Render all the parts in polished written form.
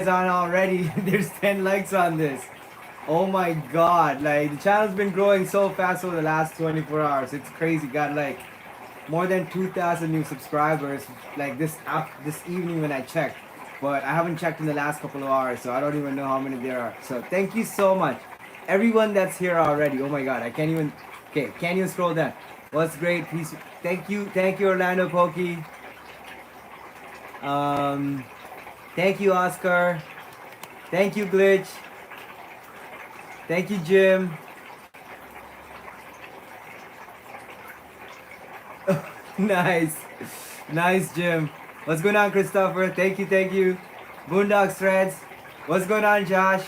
on already. There's 10 likes on this. Oh my god, like the channel's been growing so fast over the last 24 hours. It's crazy. Got like more than 2,000 new subscribers like this evening when I checked. But I haven't checked in the last couple of hours, so I don't even know how many there are. So thank you so much. Everyone that's here already. Oh my god, I can't even. Okay, can you scroll down? What's great? Please, thank you, Orlando Pokey. Um, Thank you, Oscar. Thank you, Glitch. Thank you, Jim. Nice. Nice, Jim. What's going on, Christopher? Thank you, thank you. Boondock Threads. What's going on, Josh?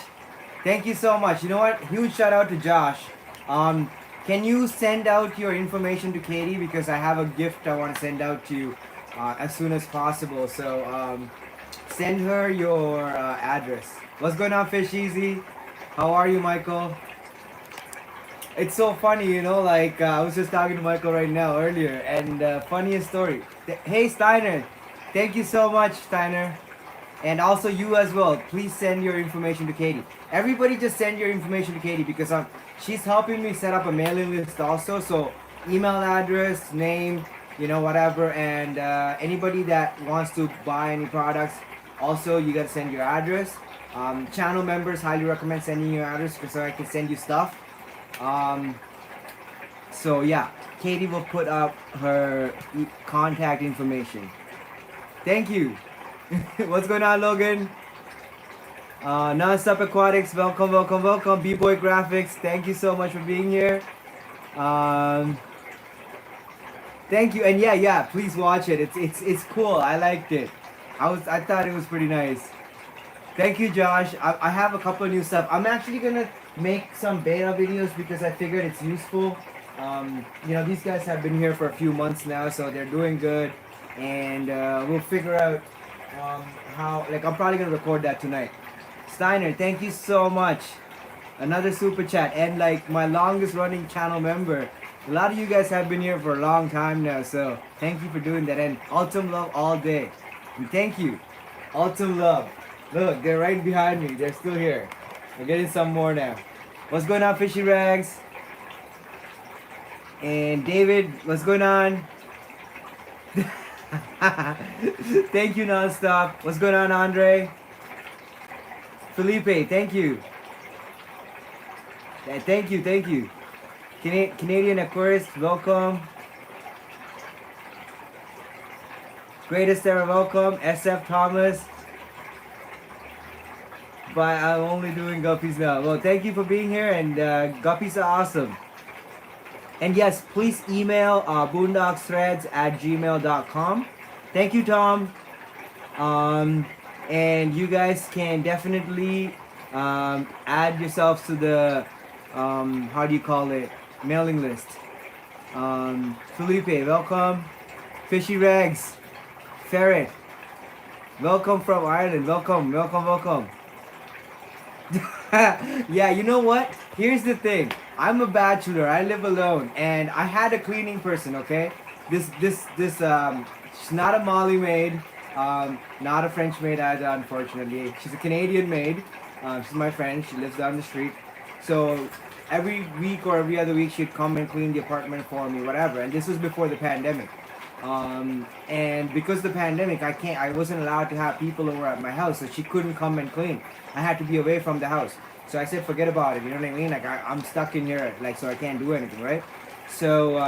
Thank you so much. You know what? Huge shout out to Josh. Um, can you send out your information to Katie, because I have a gift I want to send out to you as soon as possible. So send her your address. What's going on, Fish Easy? How are you, Michael? It's so funny, you know, like I was just talking to Michael right now earlier, and funniest story. Hey, Steiner, thank you so much, Steiner. And also you as well. Please send your information to Katie. Everybody just send your information to Katie, because she's helping me set up a mailing list also. So email address, name, you know, whatever. And anybody that wants to buy any products, also you gotta send your address. Channel members, highly recommend sending your address so I can send you stuff. So yeah, Katie will put up her contact information. Thank you. What's going on, Logan? Non-stop aquatics, welcome, welcome, welcome. B-boy graphics, thank you so much for being here. Thank you, and yeah, please watch it. It's cool. I liked it. I thought it was pretty nice. Thank you, Josh. I have a couple of new stuff. I'm actually gonna make some beta videos because I figured it's useful. You know, these guys have been here for a few months now, so they're doing good, and we'll figure out how. Like, I'm probably gonna record that tonight. Steiner, thank you so much. Another super chat, and like my longest running channel member. A lot of you guys have been here for a long time now, so thank you for doing that. And Ultim Love all day. And thank you, Ultim Love. Look, they're right behind me. They're still here. We're getting some more now. What's going on, Fishy Rags? And David, what's going on? Thank you, Nonstop. What's going on, Andre? Felipe, thank you. Thank you. Canadian Aquarist, welcome. Greatest ever, welcome. SF Thomas. But I'm only doing guppies now. Well, thank you for being here, and guppies are awesome. And yes, please email boondocksthreads@gmail.com. Thank you, Tom. And you guys can definitely add yourselves to the how do you call it, mailing list. Felipe, welcome. Fishy Rags, Ferret, welcome from Ireland. Welcome. Yeah, you know what? Here's the thing. I'm a bachelor. I live alone, and I had a cleaning person. Okay, this she's not a Molly maid, not a French maid either. Unfortunately, she's a Canadian maid. She's my friend. She lives down the street. So every week or every other week, she'd come and clean the apartment for me, whatever. And this was before the pandemic. And because of the pandemic, I wasn't allowed to have people over at my house, so she couldn't come and clean. I had to be away from the house. So I said, forget about it, you know what I mean? Like, I'm stuck in here, like, so I can't do anything, right? So,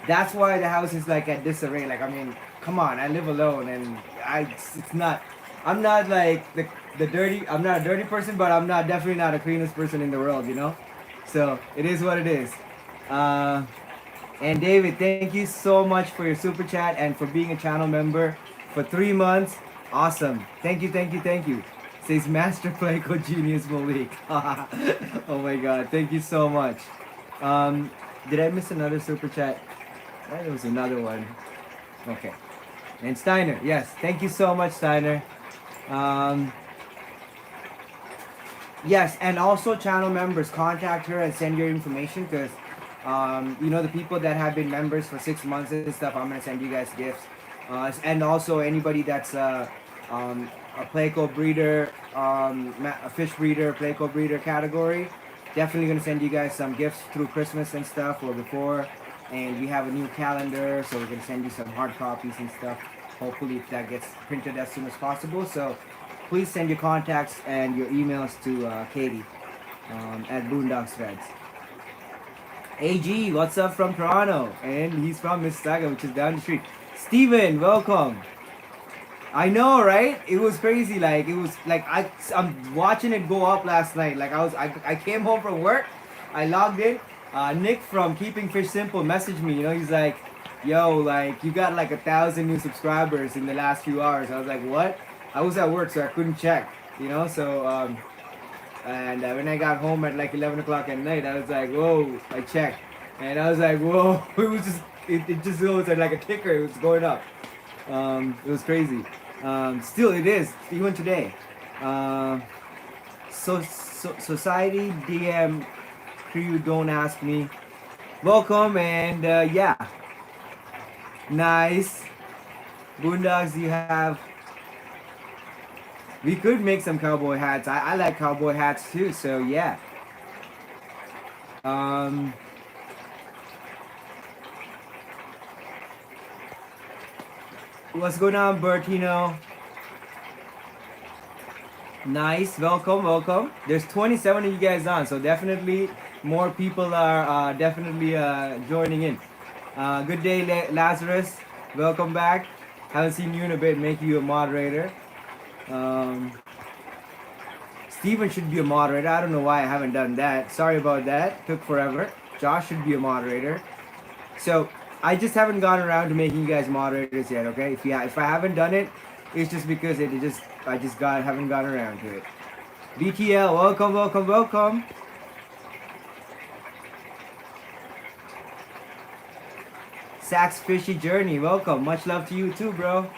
that's why the house is, like, at disarray. Like, I mean, come on, I live alone, and I'm not, like, I'm not a dirty person, but I'm definitely not the cleanest person in the world, you know? So, it is what it is. And David, thank you so much for your super chat and for being a channel member for 3 months. Awesome. Thank you. Says Master Playco Genius Malik. Oh my god, thank you so much. Did I miss another super chat? There was another one. Okay. And Steiner, yes, thank you so much, Steiner. Yes, and also channel members, contact her and send your information, because you know, the people that have been members for 6 months and stuff, I'm gonna send you guys gifts. And also anybody that's a Playco breeder, a fish breeder, Playco breeder category. Definitely gonna send you guys some gifts through Christmas and stuff or before. And we have a new calendar, so we're gonna send you some hard copies and stuff. Hopefully that gets printed as soon as possible. So please send your contacts and your emails to Katie at Boondock Threads. AG, what's up from Toronto? And he's from Mississauga, which is down the street. Steven, welcome. I know, right? It was crazy. Like it was like I'm watching it go up last night. Like I came home from work, I logged in. Nick from Keeping Fish Simple messaged me. You know, he's like, "Yo, like you got like 1,000 new subscribers in the last few hours." I was like, "What?" I was at work, so I couldn't check. You know, so and when I got home at like 11 o'clock at night, I was like, "Whoa!" I checked, and I was like, "Whoa!" It was just it just goes like a ticker. It was going up. It was crazy. Still, it is even today. Society DM crew, don't ask me. Welcome and yeah, nice. Boondocks, you have. We could make some cowboy hats. I like cowboy hats too. So yeah. What's going on, Bertino? Nice, welcome, welcome. There's 27 of you guys on, so definitely more people are definitely joining in. Good day, Lazarus. Welcome back. Haven't seen you in a bit. Make you a moderator. Steven should be a moderator. I don't know why I haven't done that. Sorry about that. Took forever. Josh should be a moderator. So I just haven't gotten around to making you guys moderators yet. Okay, if I haven't done it, it's just because I just haven't gotten around to it. BTL, welcome, welcome, welcome. Sax Fishy Journey, welcome. Much love to you too, bro.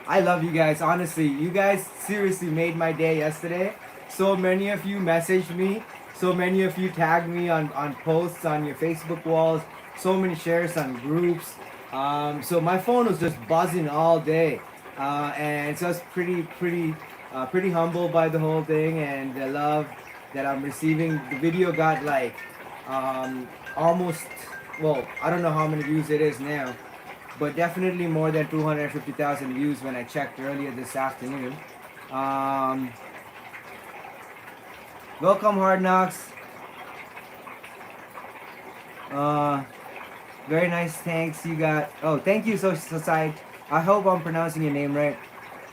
I love you guys, honestly. You guys seriously made my day yesterday. So many of you messaged me. So many of you tagged me on posts on your Facebook walls. So many shares on groups. So my phone was just buzzing all day. And so I was pretty humbled by the whole thing and the love that I'm receiving. The video got like almost, well, I don't know how many views it is now, but definitely more than 250,000 views when I checked earlier this afternoon. Welcome, Hard Knocks. Very nice, thanks. You got, oh, thank you, Society. I hope I'm pronouncing your name right.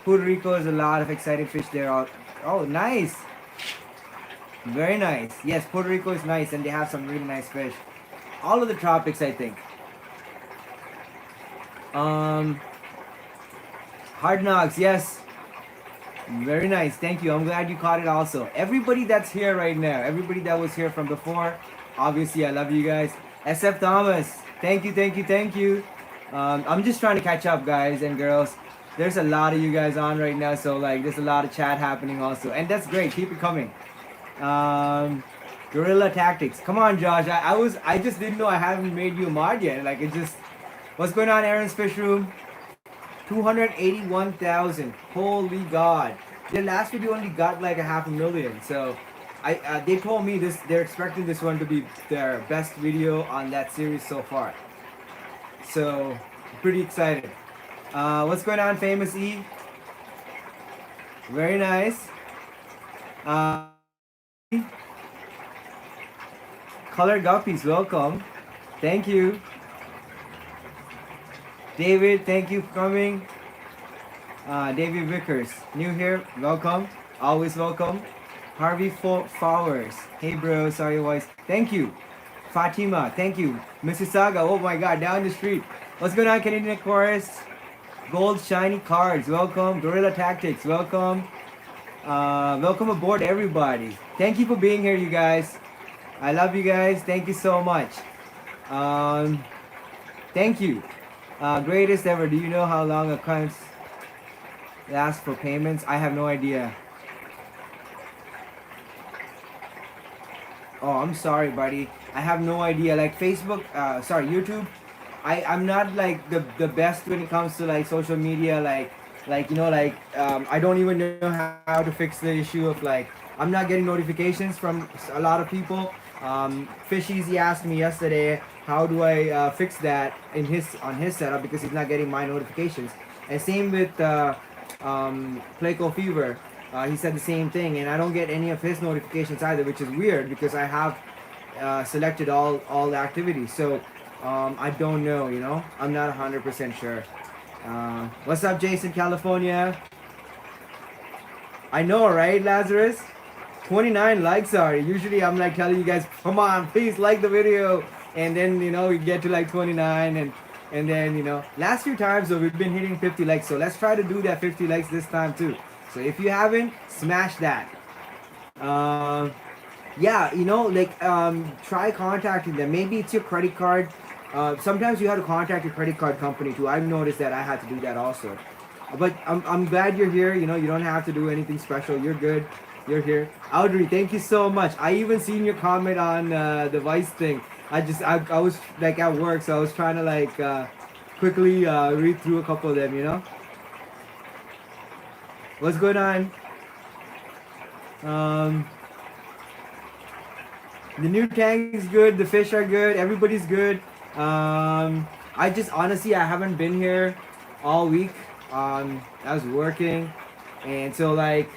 Puerto Rico is a lot of exciting fish there. Oh, nice. Very nice. Yes, Puerto Rico is nice and they have some really nice fish. All of the tropics, I think. Hard Knocks, yes. Very nice. Thank you. I'm glad you caught it also. Everybody that's here right now, everybody that was here from before, obviously I love you guys. SF Thomas, thank you, thank you, thank you. I'm just trying to catch up, guys and girls. There's a lot of you guys on right now, so like there's a lot of chat happening also, and that's great. Keep it coming. Guerrilla Tactics. Come on, Josh. I just didn't know I haven't made you a mod yet. Like it just. What's going on, Aaron's Fish Room? 281,000. Holy God. Their last video only got like 500,000. So they told me they're expecting this one to be their best video on that series so far. So pretty excited. What's going on, Famous E? Very nice. Color Guppies, welcome. Thank you. David, thank you for coming. David Vickers, new here, welcome. Always welcome. Harvey Flowers, hey bro, sorry voice. Thank you. Fatima, thank you. Mississauga, oh my God, down the street. What's going on, Canadian Chorus? Gold Shiny Cards, welcome. Guerrilla Tactics, welcome. Welcome aboard, everybody. Thank you for being here, you guys. I love you guys. Thank you so much. Thank you. Greatest ever. Do you know how long accounts last for payments? I have no idea. Oh, I'm sorry, buddy. I have no idea. Like Facebook, sorry, YouTube. I'm not like the best when it comes to like social media, I don't even know how to fix the issue of like I'm not getting notifications from a lot of people. Fish Easy asked me yesterday how do I fix that on his setup because he's not getting my notifications. And same with Placo Fever. He said the same thing, and I don't get any of his notifications either, which is weird because I have selected all the activities. So I don't know. I'm not 100% sure. What's up, Jason, California? I know, right, Lazarus? 29 likes are. Usually I'm like telling you guys, come on, please like the video. And then, we get to like 29 and then, last few times though, we've been hitting 50 likes. So let's try to do that 50 likes this time too. So if you haven't, smash that. Yeah, try contacting them. Maybe it's your credit card. Sometimes you have to contact your credit card company too. I've noticed that I had to do that also. But I'm glad you're here. You don't have to do anything special. You're good. You're here. Audrey, thank you so much. I even seen your comment on the Vice thing. I was like at work, so I was trying to like quickly read through a couple of them. What's going on? Um, the new tank's good. The fish are good. Everybody's good. I just honestly I haven't been here all week. I was working, and so like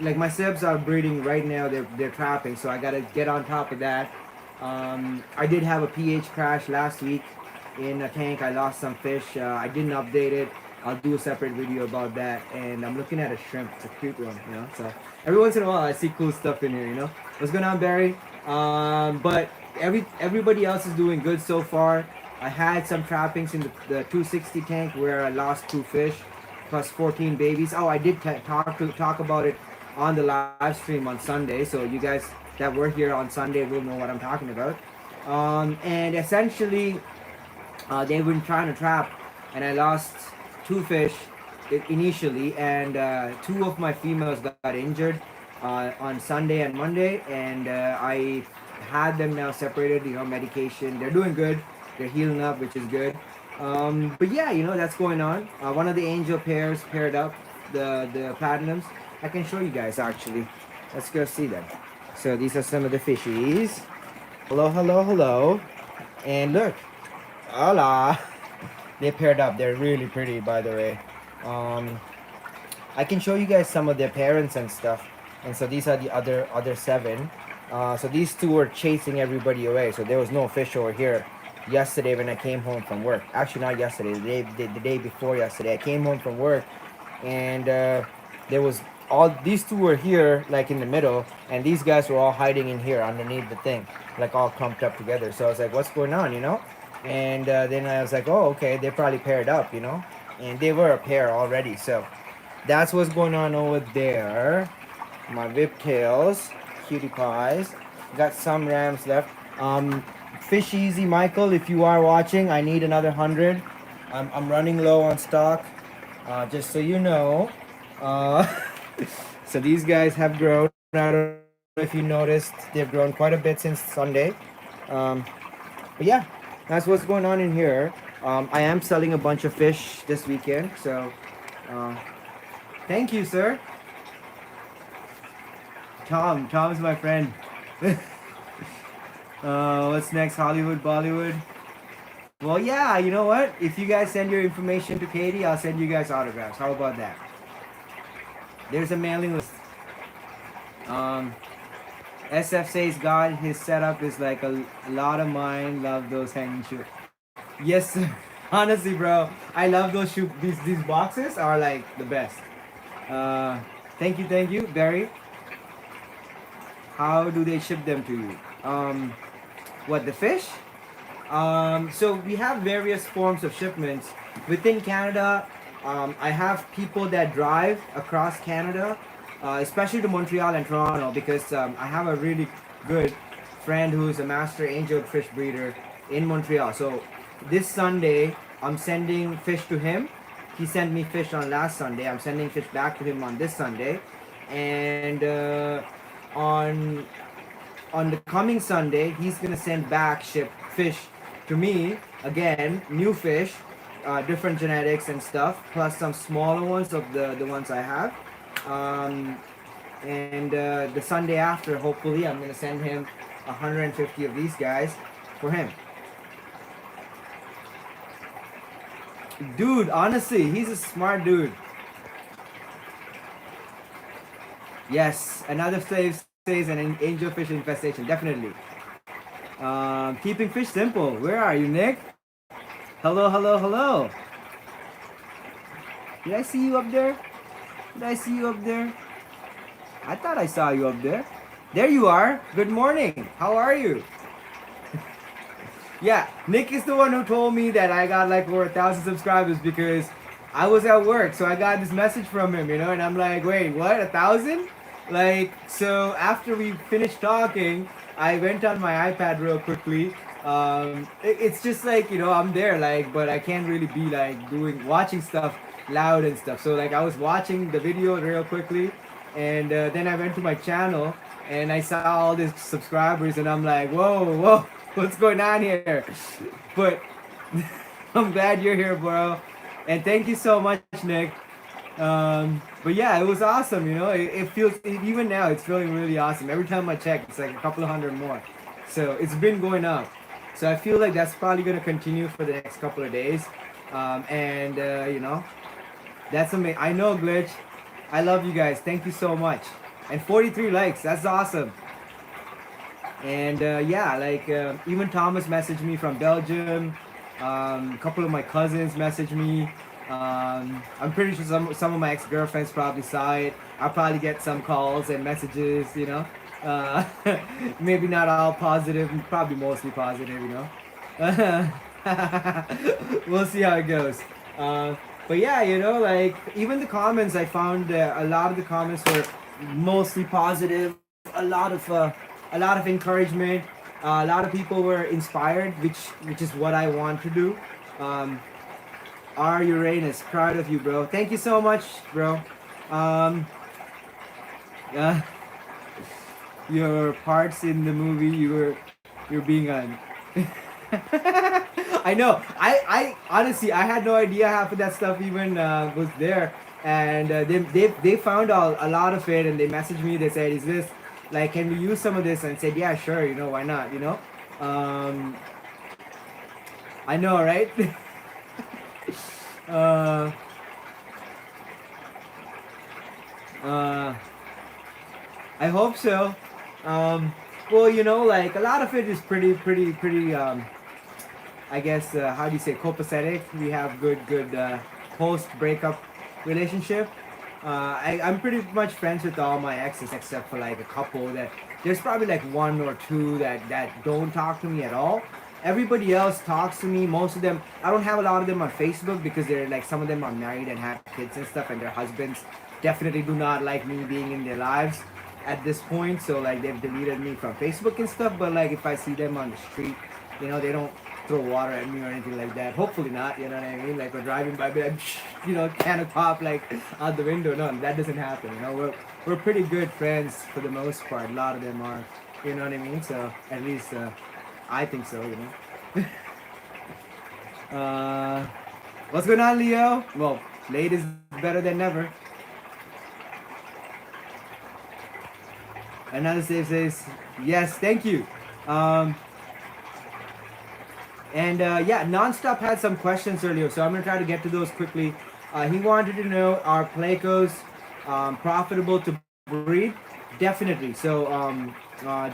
my sibs are breeding right now. They're trapping, so I gotta get on top of that. I did have a pH crash last week in a tank. I lost some fish. I didn't update it. I'll do a separate video about that. And I'm looking at a shrimp. It's a cute one. So every once in a while I see cool stuff in here. What's going on, Barry? But everybody else is doing good so far. I had some trappings in the 260 tank where I lost 2 fish plus 14 babies. Oh, I did talk about it on the live stream on Sunday. So you guys that were here on Sunday will know what I'm talking about. And essentially, they've been trying to trap, and I lost 2 fish initially, and 2 of my females got injured on Sunday and Monday, and I had them now separated. Medication. They're doing good. They're healing up, which is good. But yeah, that's going on. One of the angel pairs paired up, the platinums. I can show you guys actually. Let's go see them. So these are some of the fishies. Hello, hello, hello. And look. Hola. They paired up. They're really pretty, by the way. I can show you guys some of their parents and stuff. And so these are the other 7. So these 2 were chasing everybody away. So there was no fish over here yesterday when I came home from work. Actually, not yesterday. The day before yesterday. I came home from work, and there was all these 2 were here, like in the middle, and these guys were all hiding in here underneath the thing, like all clumped up together. So I was like, what's going on, And then I was like, oh, okay, they probably paired up, and they were a pair already. So that's what's going on over there. My whiptails, cutie pies. Got some rams left. Fish Easy, Michael, if you are watching, I need another 100. I'm running low on stock, just so you know. So these guys have grown. I don't know if you noticed, they've grown quite a bit since Sunday. But yeah, that's what's going on in here. I am selling a bunch of fish this weekend, so thank you, sir. Tom's my friend. What's next? Hollywood, Bollywood. Well, yeah, you know what? If you guys send your information to Katie, I'll send you guys autographs. How about that? There's a mailing list. SF says God, his setup is like a lot of mine. Love those hanging shoes. Yes, sir. Honestly, bro, I love those shoe. These boxes are like the best. Thank you, Barry. How do they ship them to you? What, the fish? So we have various forms of shipments within Canada. I have people that drive across Canada, especially to Montreal and Toronto, because I have a really good friend who's a master angelfish breeder in Montreal. So this Sunday, I'm sending fish to him. He sent me fish on last Sunday. I'm sending fish back to him on this Sunday. And on the coming Sunday, he's gonna send back ship fish to me again, new fish, different genetics and stuff, plus some smaller ones of the ones I have. Um, and the Sunday after, hopefully, I'm gonna send him 150 of these guys for him. Dude, honestly, he's a smart dude. Yes, another slave says an angelfish infestation, definitely. Keeping fish simple. Where are you, Nick? Hello, hello, hello. Did I see you up there? Did I see you up there? I thought I saw you up there. There you are. Good morning. How are you? Yeah, Nick is the one who told me that I got like over 1,000 subscribers because I was at work. So I got this message from him, and I'm like, wait, what? 1,000? Like, so after we finished talking, I went on my iPad real quickly. It's just like, I'm there, like, but I can't really be like watching stuff loud and stuff. So like I was watching the video real quickly, and then I went to my channel and I saw all these subscribers, and I'm like, whoa, what's going on here? But I'm glad you're here, bro, and thank you so much, Nick. But yeah, it was awesome. It feels, even now it's feeling really awesome. Every time I check, it's like a couple of hundred more. So it's been going up. So I feel like that's probably going to continue for the next couple of days. And that's amazing. I know, Glitch. I love you guys. Thank you so much. And 43 likes. That's awesome. And yeah, like even Thomas messaged me from Belgium. A couple of my cousins messaged me. I'm pretty sure some of my ex-girlfriends probably saw it. I'll probably get some calls and messages, maybe not all positive, probably mostly positive, We'll see how it goes. But yeah, like even the comments, I found a lot of the comments were mostly positive. A lot of encouragement. A lot of people were inspired, which is what I want to do. R. Uranus, proud of you, bro. Thank you so much, bro. Your parts in the movie, you're being on. I know. I honestly, I had no idea half of that stuff even was there, and they found a lot of it, and they messaged me. They said, "Is this like, can we use some of this?" And I said, "Yeah, sure. Why not? I know, right?" I hope so. Well, like a lot of it is pretty, I guess, how do you say, copacetic. We have good post-breakup relationship. I'm pretty much friends with all my exes except for like a couple that, there's probably like one or two that don't talk to me at all. Everybody else talks to me. Most of them, I don't have a lot of them on Facebook because they're like, some of them are married and have kids and stuff, and their husbands definitely do not like me being in their lives at this point. So like they've deleted me from Facebook and stuff. But like if I see them on the street, they don't throw water at me or anything like that. Hopefully not, you know what I mean? Like we're driving by, like, can of pop like out the window. No, that doesn't happen. We're pretty good friends for the most part. A lot of them are, you know what I mean? So at least I think so, What's going on, Leo? Well, late is better than never. Another save says, yes, thank you. And yeah, Nonstop had some questions earlier, so I'm going to try to get to those quickly. He wanted to know, are Plecos profitable to breed? Definitely. So,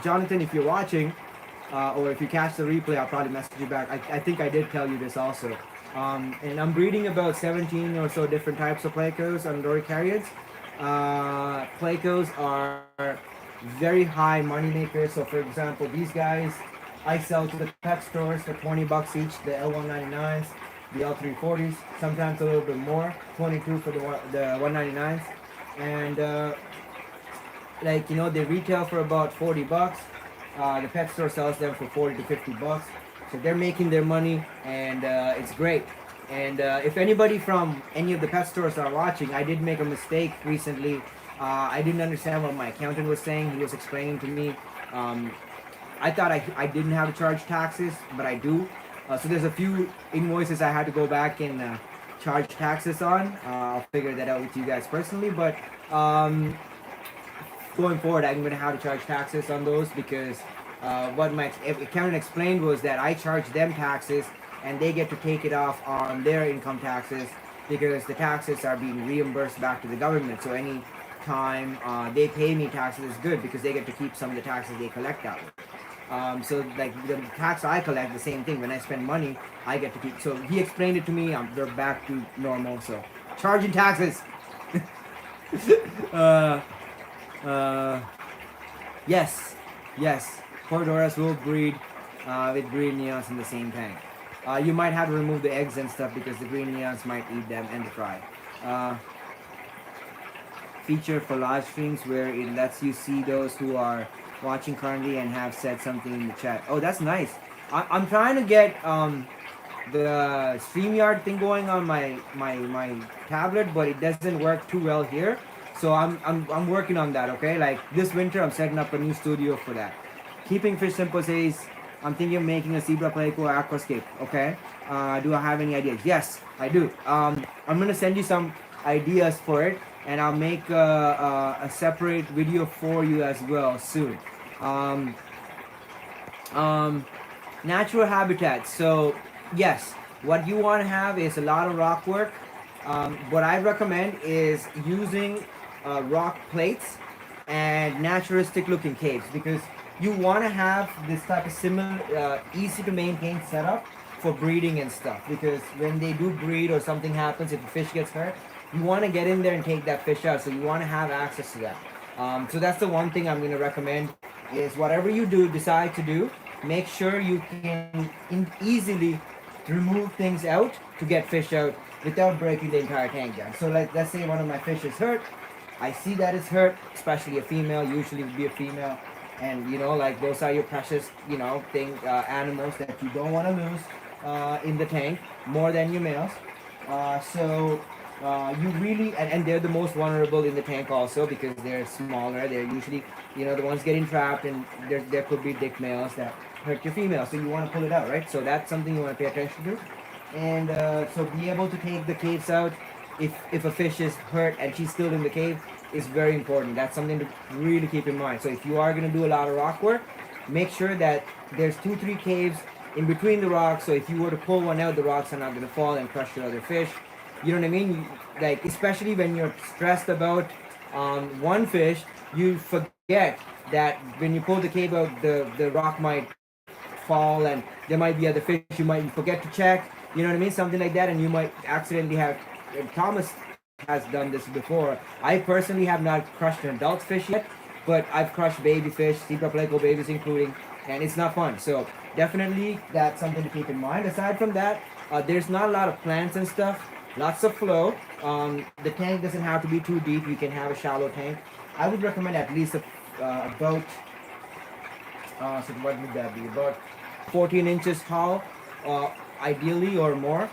Jonathan, if you're watching, or if you catch the replay, I'll probably message you back. I think I did tell you this also. And I'm breeding about 17 or so different types of Plecos on Loricariids. Plecos are very high money makers. So for example, these guys I sell to the pet stores for $20 each, the L199s, the L340s, sometimes a little bit more, 22 for the 199s. And they retail for about $40. The pet store sells them for $40 to $50. So they're making their money, and it's great. And if anybody from any of the pet stores are watching, I did make a mistake recently. I didn't understand what my accountant was saying. He was explaining to me. I thought I didn't have to charge taxes, but I do. So there's a few invoices I had to go back and charge taxes on. I'll figure that out with you guys personally, but going forward, I'm going to have to charge taxes on those because what my accountant explained was that I charge them taxes and they get to take it off on their income taxes because the taxes are being reimbursed back to the government. So any time they pay me taxes is good because they get to keep some of the taxes they collect out. So like the tax I collect, the same thing. When I spend money, I get to keep. So he explained it to me. They're back to normal. So charging taxes. uh, yes, yes. Cordoras will breed with green neons in the same tank. You might have to remove the eggs and stuff because the green neons might eat them and the fry. Feature for live streams where it lets you see those who are watching currently and have said something in the chat. Oh, that's nice. I'm trying to get the StreamYard thing going on my tablet, but it doesn't work too well here. So I'm working on that. Okay, like this winter I'm setting up a new studio for that. Keeping Fish Simple says I'm thinking of making a zebra playco aquascape. Okay, do I have any ideas? Yes, I do. I'm gonna send you some ideas for it, and I'll make a separate video for you as well soon. Natural habitat. So yes, what you want to have is a lot of rock work. What I recommend is using rock plates and naturalistic looking caves because you want to have this type of similar easy to maintain setup for breeding and stuff, because when they do breed or something happens, if the fish gets hurt, you want to get in there and take that fish out. So you want to have access to that. So that's the one thing I'm going to recommend is whatever you do, decide to do, make sure you can easily remove things out to get fish out without breaking the entire tank down. So like, let's say one of my fish is hurt. I see that it's hurt, especially a female, usually would be a female. And you know, like those are your precious, you know, animals that you don't want to lose in the tank more than your males. You really, and they're the most vulnerable in the tank also because they're smaller. They're usually, you know, the ones getting trapped, and there could be dick males that hurt your female. So you want to pull it out, right? So that's something you want to pay attention to. And so be able to take the caves out if a fish is hurt and she's still in the cave is very important. That's something to really keep in mind. So if you are going to do a lot of rock work, make sure that there's 2-3 caves in between the rocks. So if you were to pull one out, the rocks are not going to fall and crush your other fish. You know what I mean? Like, especially when you're stressed about one fish, you forget that when you pull the cave out, the rock might fall and there might be other fish. You might forget to check, you know what I mean? Something like that, and you might accidentally have, Thomas has done this before. I personally have not crushed an adult fish yet, but I've crushed baby fish, zebra playco babies including, and it's not fun. So definitely that's something to keep in mind. Aside from that, there's not a lot of plants and stuff. Lots of flow. The tank doesn't have to be too deep. You can have a shallow tank. I would recommend at least about, so what would that be? About 14 inches tall, ideally, or more,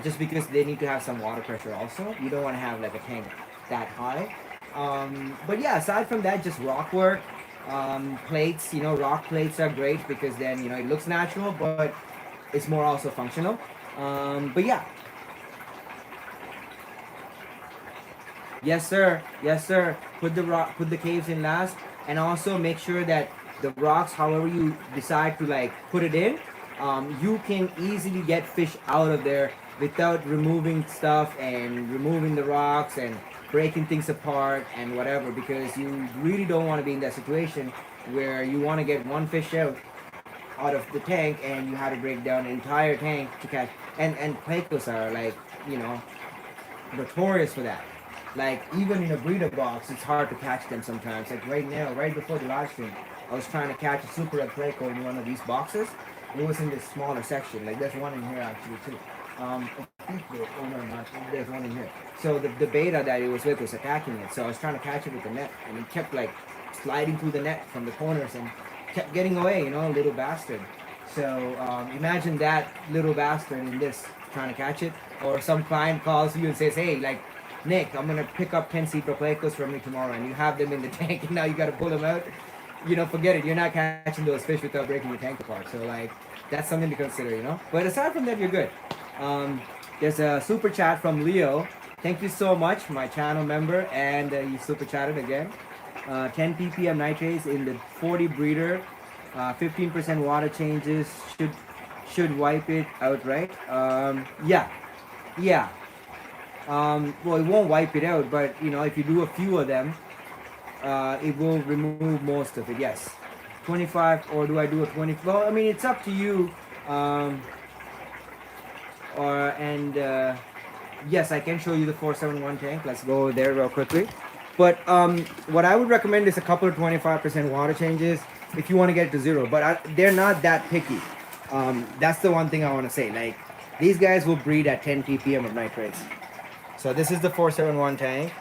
just because they need to have some water pressure also. You don't want to have like a tank that high. But yeah, aside from that, just rock work, plates, you know, rock plates are great because then, you know, it looks natural, but it's more also functional. But yeah. Yes, sir. Yes, sir. Put the caves in last, and also make sure that the rocks, however you decide to like put it in, you can easily get fish out of there without removing stuff and removing the rocks and breaking things apart and whatever, because you really don't want to be in that situation where you want to get one fish out of the tank and you have to break down the entire tank to catch. And plecos are like, you know, notorious for that. Like, even in a breeder box, it's hard to catch them sometimes. Like right now, right before the live stream, I was trying to catch a super red playco in one of these boxes. It was in this smaller section. Like, there's one in here actually too. I think there's one in here. So the beta that it was with was attacking it. So I was trying to catch it with the net, and it kept like sliding through the net from the corners and kept getting away, you know, little bastard. So imagine that little bastard in this, trying to catch it. Or some client calls you and says, hey, like, Nick, I'm gonna pick up 10 zebra plecos from me tomorrow, and you have them in the tank, and now you gotta pull them out. You know, forget it. You're not catching those fish without breaking your tank apart. So like, that's something to consider, you know. But aside from that, you're good. There's a super chat from Leo. Thank you so much, my channel member, and he super chatted again. 10 ppm nitrates in the 40 breeder, 15% water changes should wipe it out, right? Yeah, yeah. Well, it won't wipe it out, but you know, if you do a few of them, it will remove most of it. Yes, 25, or do I do a 20? Well, I mean, it's up to you. Um, or and yes, I can show you the 471 tank. Let's go there real quickly. But what I would recommend is a couple of 25% water changes if you want to get it to zero. But they're not that picky. That's the one thing I want to say. Like, these guys will breed at 10 ppm of nitrates. So this is the 471 tank.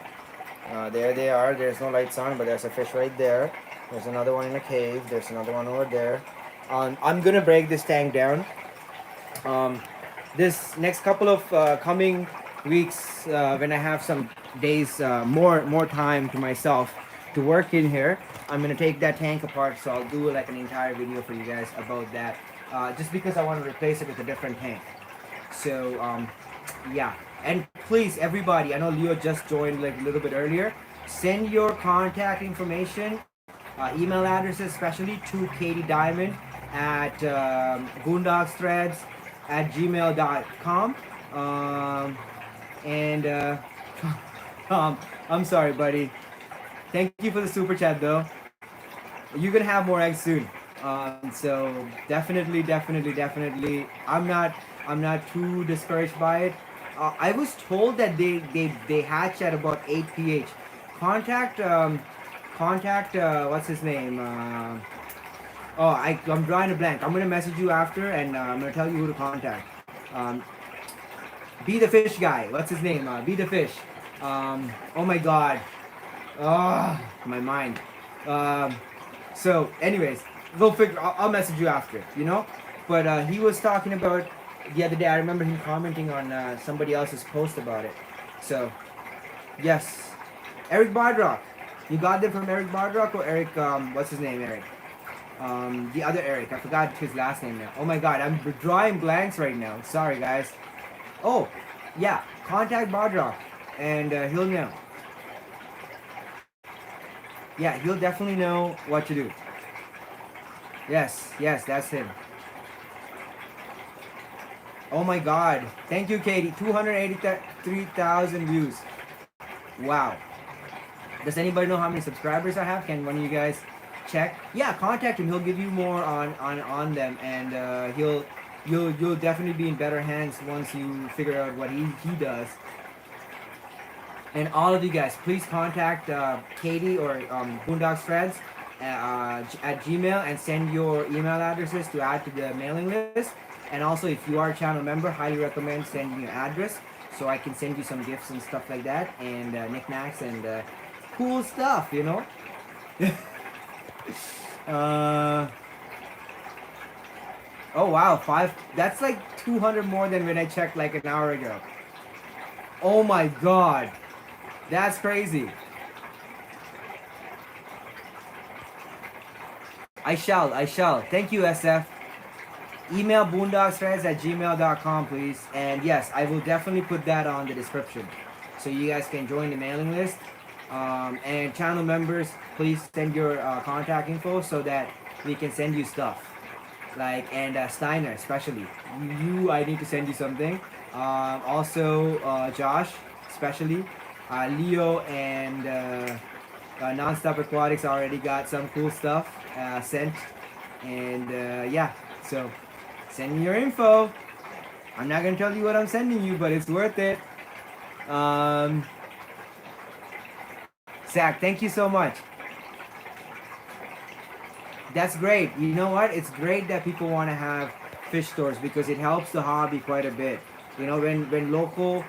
There they are. There's no lights on, but there's a fish right there. There's another one in a cave. There's another one over there. I'm gonna break this tank down. This next couple of coming weeks, when I have some days, more time to myself to work in here, I'm gonna take that tank apart. So I'll do like an entire video for you guys about that, just because I want to replace it with a different tank. So yeah, and please everybody, I know Leo just joined like a little bit earlier, send your contact information, email addresses especially, to Katie Diamond at boondogsthreads@gmail.com. And I'm sorry, buddy. Thank you for the super chat, though. You're gonna have more eggs soon. So definitely. I'm not too discouraged by it. I was told that they hatch at about 8 pH. Contact what's his name? I'm drawing a blank. I'm gonna message you after, and I'm gonna tell you who to contact. Be the fish guy. What's his name? Be the fish. Oh my god. Oh, my mind. So, anyways, go figure. I'll message you after. You know. But he was talking about the other day. I remember him commenting on somebody else's post about it. So, yes, Eric Bardrock. You got them from Eric Bardrock or Eric? What's his name? Eric. The other Eric. I forgot his last name now. Oh my god, I'm drawing blanks right now. Sorry, guys. Oh, yeah. Contact Bardrock, and he'll know. Yeah, he'll definitely know what to do. Yes, that's him. Oh my god. Thank you, Katie. 283,000 views. Wow. Does anybody know how many subscribers I have? Can one of you guys check? Yeah, contact him. He'll give you more on them, and you'll definitely be in better hands once you figure out what he does. And all of you guys, please contact Katie or Boondocks Threads at Gmail, and send your email addresses to add to the mailing list. And also, if you are a channel member, highly recommend sending your address so I can send you some gifts and stuff like that, and knickknacks and cool stuff, you know. Oh wow, 5. That's like 200 more than when I checked like an hour ago. Oh my god. That's crazy. I shall. Thank you, SF. Email boondogsthreads@gmail.com, please. And yes, I will definitely put that on the description, so you guys can join the mailing list. And channel members, please send your contact info so that we can send you stuff. Like, and Steiner, especially. I need to send you something. Also, Josh, especially. Leo and Nonstop Aquatics already got some cool stuff sent. And yeah, so send me your info. I'm not going to tell you what I'm sending you, but it's worth it. Zach, thank you so much. That's great. You know what? It's great that people want to have fish stores, because it helps the hobby quite a bit. You know, when local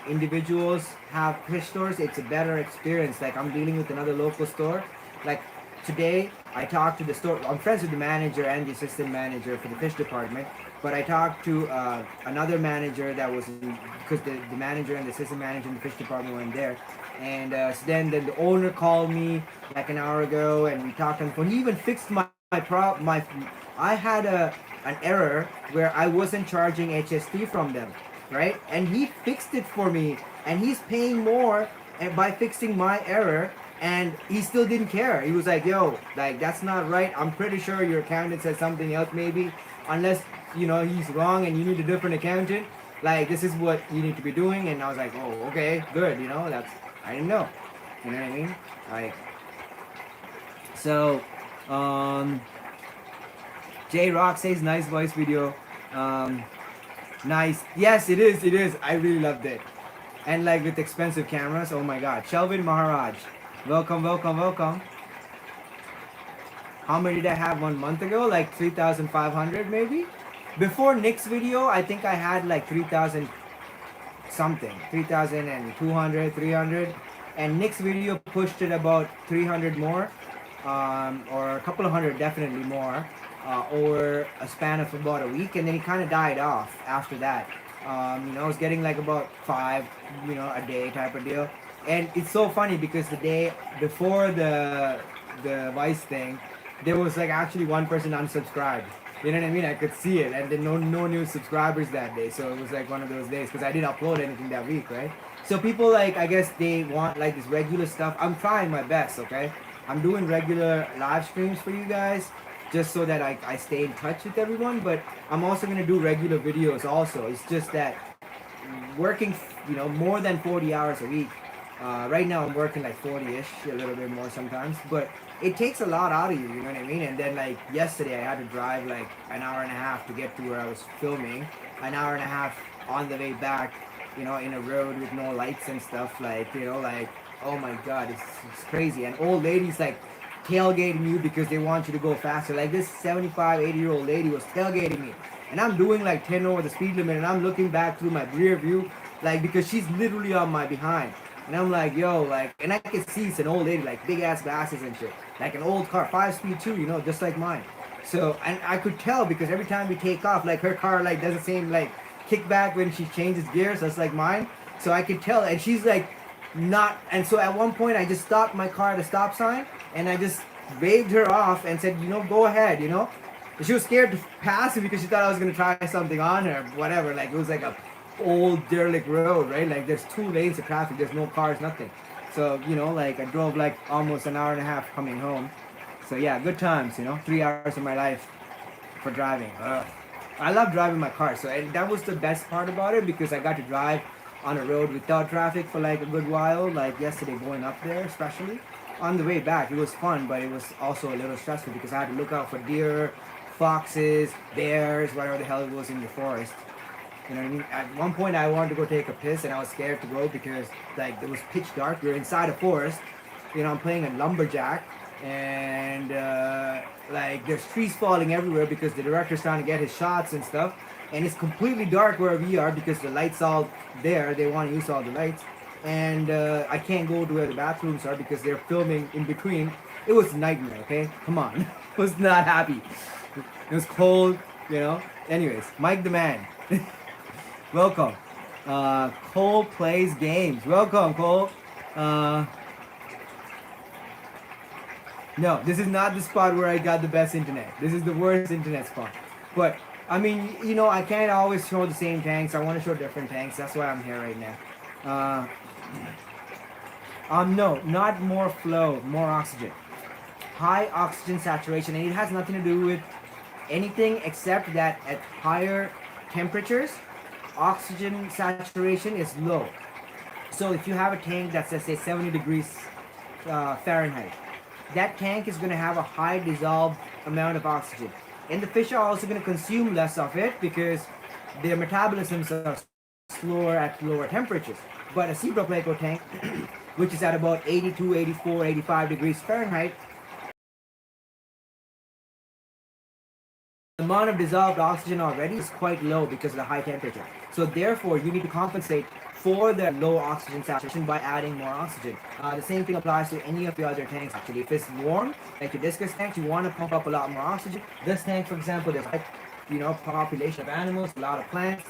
individuals have fish stores, it's a better experience. Like, I'm dealing with another local store. Like, today, I talked to the store. I'm friends with the manager and the assistant manager for the fish department. But I talked to another manager that was because the manager and the assistant manager in the fish department weren't there. And so then the owner called me like an hour ago, and we talked on the phone. He even fixed my I had an error where I wasn't charging HST from them, right? And he fixed it for me, and he's paying more by fixing my error, and he still didn't care. He was like, "Yo, like that's not right. I'm pretty sure your accountant said something else, maybe, unless he's wrong and you need a different accountant. Like this is what you need to be doing." And I was like, "Oh, okay, good. That's I didn't know. You know what I mean? Like so." Um, J Rock says nice voice video. Um, nice. Yes, it is. It is. I really loved it. And like with expensive cameras, oh my god. Shelvin Maharaj, welcome, welcome, welcome. How many did I have 1 month ago? Like 3,500 maybe. Before Nick's video, I think I had like 3,000 something, 3,200, 300. And Nick's video pushed it about 300 more, or a couple of hundred, definitely more. Over a span of about a week, and then he kind of died off after that. I was getting like about 5, a day type of deal. And it's so funny because the day before the Vice thing, there was like actually one person unsubscribed. You know what I mean? I could see it, and then no new subscribers that day. So it was like one of those days because I didn't upload anything that week, right? So people like, I guess they want like this regular stuff. I'm trying my best, okay? I'm doing regular live streams for you guys, just so that I stay in touch with everyone. But I'm also gonna do regular videos also. It's just that working, more than 40 hours a week. Right now I'm working like 40-ish, a little bit more sometimes. But it takes a lot out of you, you know what I mean? And then like yesterday I had to drive like an hour and a half to get to where I was filming. An hour and a half on the way back, in a road with no lights and stuff. Like, like, oh my god, it's crazy. And old ladies like tailgating you because they want you to go faster. Like this 75, 80-year-old lady was tailgating me, and I'm doing like 10 over the speed limit, and I'm looking back through my rear view, like because she's literally on my behind. And I'm like, yo, like, and I can see it's an old lady, like big ass glasses and shit, like an old car, 5-speed too, just like mine. So, and I could tell because every time we take off, like her car like does the same like kickback when she changes gears, just like mine. So I could tell, and she's like not. And so at one point I just stopped my car at a stop sign, and I just waved her off and said, go ahead, And she was scared to pass me because she thought I was gonna try something on her, whatever. Like it was like a old derelict road, right? Like there's 2 lanes of traffic, there's no cars, nothing. So like I drove like almost an hour and a half coming home. So yeah, good times, 3 hours of my life for driving. Ugh. I love driving my car, so and that was the best part about it because I got to drive on a road without traffic for like a good while, like yesterday going up there especially. On the way back it was fun, but it was also a little stressful because I had to look out for deer, foxes, bears, whatever the hell it was in the forest. You know what I mean? At one point I wanted to go take a piss and I was scared to go because like it was pitch dark. We were inside a forest. I'm playing a lumberjack, and like there's trees falling everywhere because the director's trying to get his shots and stuff. And it's completely dark where we are because the lights all there. They want to use all the lights. And I can't go to where the bathrooms are because they're filming in between. It was a nightmare, okay? Come on. I was not happy. It was cold, Anyways, Mike the Man. Welcome. Cole plays games. Welcome, Cole. No, this is not the spot where I got the best internet. This is the worst internet spot. But, I mean, I can't always show the same tanks. I want to show different tanks. That's why I'm here right now. No, not more flow, more oxygen. High oxygen saturation, and it has nothing to do with anything except that at higher temperatures, oxygen saturation is low. So if you have a tank that's, let's say, 70 degrees Fahrenheit, that tank is going to have a high dissolved amount of oxygen. And the fish are also going to consume less of it because their metabolisms are slower at lower temperatures. But a zebra pleco tank, which is at about 82, 84, 85 degrees Fahrenheit, the amount of dissolved oxygen already is quite low because of the high temperature. So therefore, you need to compensate for the low oxygen saturation by adding more oxygen. The same thing applies to any of the other tanks actually. If it's warm, like your discus tank, you want to pump up a lot more oxygen. This tank, for example, there's population of animals, a lot of plants,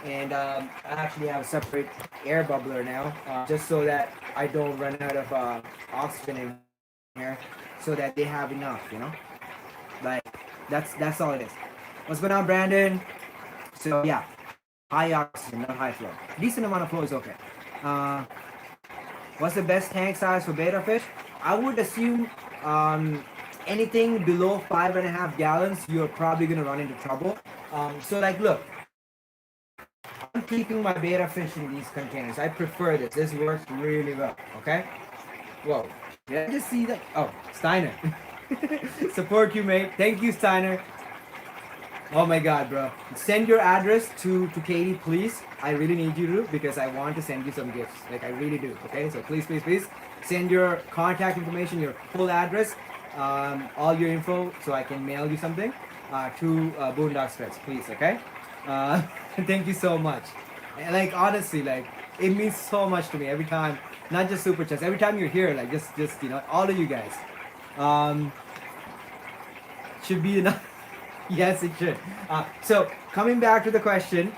and I actually have a separate air bubbler now, just so that I don't run out of oxygen in here, so that they have enough, like That's all it is. What's going on, Brandon? So yeah, high oxygen, not high flow. Decent amount of flow is okay. Uh, what's the best tank size for betta fish? I would assume anything below 5.5 gallons, you're probably gonna run into trouble. So like, look, I'm keeping my betta fish in these containers. I prefer this. This works really well. Okay. Whoa. Did I just see that? Oh, Steiner. Support you, mate. Thank you, Steiner. Oh my god, bro. Send your address to Katie, please. I really need you to, because I want to send you some gifts. Like, I really do. Okay, so please send your contact information, your full address, all your info, so I can mail you something to Boondock Spreads, please. Okay. Thank you so much. And like, honestly, like, it means so much to me every time. Not just super chats. Every time you're here, like, just all of you guys. Should be enough. Yes, it should. So coming back to the question,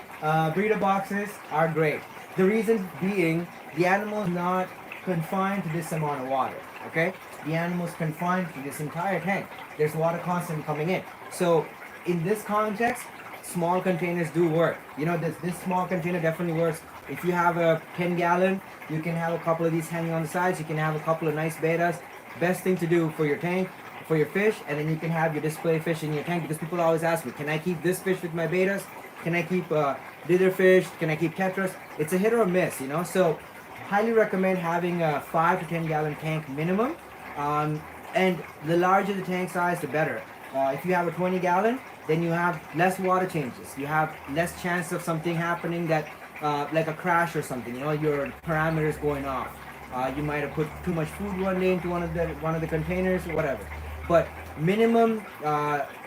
breeder boxes are great. The reason being, the animal is not confined to this amount of water. Okay, the animal is confined to this entire tank. There's water constantly coming in. So in this context, small containers do work. You know, this small container definitely works. If you have a 10-gallon, you can have a couple of these hanging on the sides. You can have a couple of nice bettas. Best thing to do for your tank, for your fish, and then you can have your display fish in your tank, because people always ask me, can I keep this fish with my bettas? Can I keep dither fish? Can I keep tetras? It's a hit or miss, you know. So highly recommend having a 5 to 10-gallon tank minimum, and the larger the tank size, the better. If you have a 20-gallon, then you have less water changes. You have less chance of something happening that like a crash or something, you know, your parameters going off. You might have put too much food one day into one of the containers or whatever. But minimum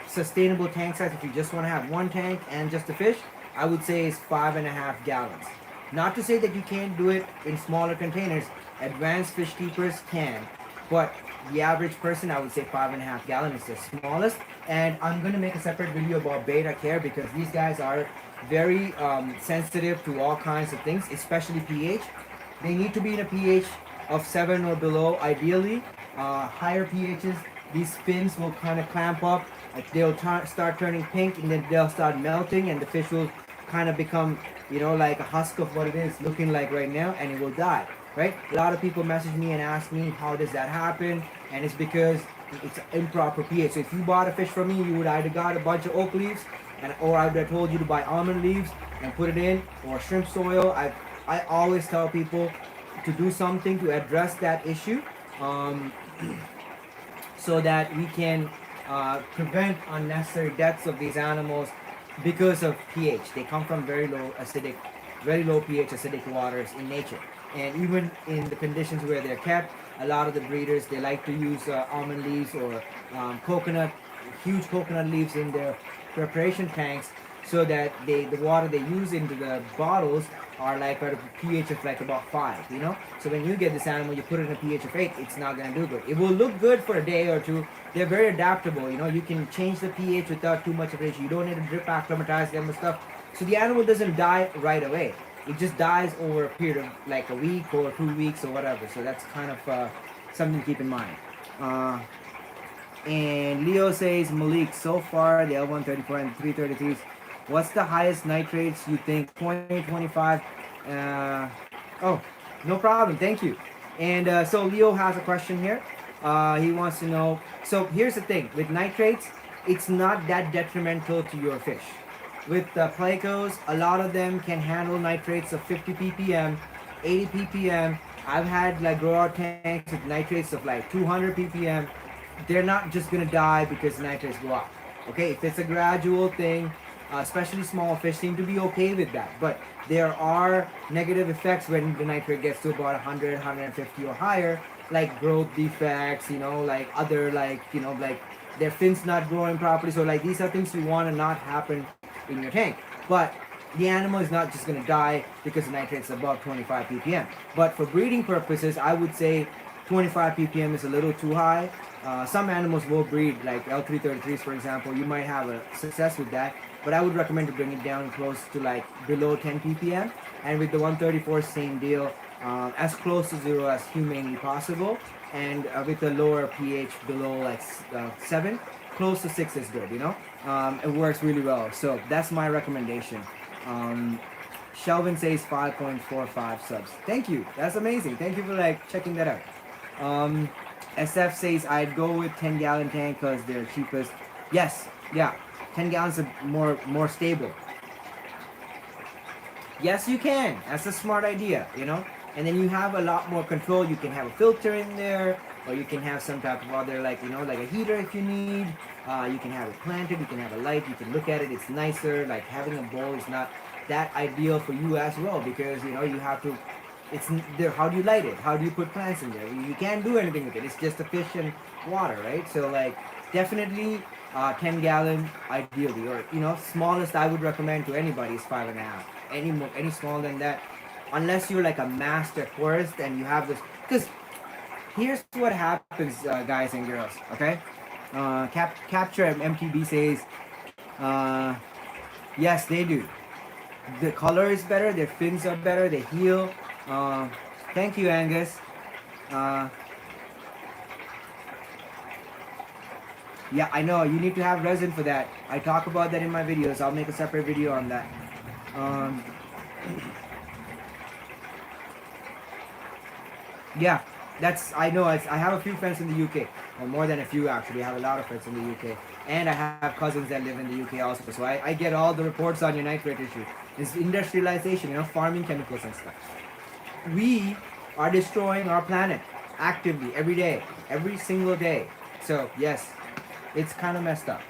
sustainable tank size, if you just want to have one tank and just a fish, I would say is 5.5 gallons. Not to say that you can't do it in smaller containers. Advanced fish keepers can, but the average person, I would say 5.5 gallon is the smallest. And I'm gonna make a separate video about betta care, because these guys are very sensitive to all kinds of things, especially pH. They need to be in a pH of 7 or below, ideally. Higher pHs, these fins will kind of clamp up, like they'll start turning pink, and then they'll start melting, and the fish will kind of become, you know, like a husk of what it is looking like right now, and it will die, right? A lot of people message me and ask me, how does that happen? And it's because it's improper pH. So if you bought a fish from me, you would either got a bunch of oak leaves, or I would have told you to buy almond leaves and put it in, or shrimp soil. I always tell people to do something to address that issue, so that we can prevent unnecessary deaths of these animals because of pH. They come from very low pH acidic waters in nature. And even in the conditions where they're kept, a lot of the breeders, they like to use almond leaves or huge coconut leaves in their preparation tanks, so that the water they use into the bottles are like at a pH of like about 5, you know? So when you get this animal, you put it in a pH of 8, it's not gonna do good. It will look good for a day or two. They're very adaptable, you know? You can change the pH without too much of it. You don't need to drip acclimatize them and stuff. So the animal doesn't die right away. It just dies over a period of like a week or 2 weeks or whatever. So that's kind of something to keep in mind. And Leo says, Malik, so far the L134 and 333s, what's the highest nitrates you think? 20, 25? Oh, no problem. Thank you. And so Leo has a question here. He wants to know. So here's the thing. With nitrates, it's not that detrimental to your fish. With plecos, a lot of them can handle nitrates of 50 ppm, 80 ppm. I've had like grow out tanks with nitrates of like 200 ppm. They're not just gonna die because nitrates go up. Okay, if it's a gradual thing, especially small fish seem to be okay with that. But there are negative effects when the nitrate gets to about 100, 150 or higher, like growth defects, you know, like other, like, you know, like their fins not growing properly. So like these are things we want to not happen in your tank. But the animal is not just going to die because the nitrate is above 25 ppm. But for breeding purposes, I would say 25 ppm is a little too high. Some animals will breed, like L333s for example. You might have a success with that, but I would recommend to bring it down close to like below 10 ppm. And with the 134, same deal, as close to 0 as humanly possible. And with a lower pH below like 7, close to 6 is good, you know. It works really well. So that's my recommendation. Shelvin says 5.45 subs. Thank you. That's amazing. Thank you for like checking that out. SF says I'd go with 10-gallon tank because they're cheapest. Yes, yeah, 10 gallons are more stable. Yes, you can. That's a smart idea, you know. And then you have a lot more control. You can have a filter in there, or you can have some type of other, like, you know, like a heater if you need. You can have it planted. You can have a light. You can look at it. It's nicer. Like having a bowl is not that ideal for you as well, because you know you have to. It's there. How do you light it? How do you put plants in there? You can't do anything with it. It's just a fish and water, right? So like definitely 10-gallon ideally, or you know, smallest I would recommend to anybody is 5.5. Any smaller than that, unless you're like a master aquarist and you have this, because here's what happens, guys and girls. Okay, Capture MTB says, yes, they do. The color is better. Their fins are better. They heal. Thank you, Angus. Yeah, I know. You need to have resin for that. I talk about that in my videos. I'll make a separate video on that. Yeah, I know. I have a few friends in the UK. Or more than a few, actually. I have a lot of friends in the UK. And I have cousins that live in the UK also. So I get all the reports on your nitrate issue. It's industrialization, you know, farming chemicals and stuff. We are destroying our planet actively every day, every single day. So yes, it's kind of messed up.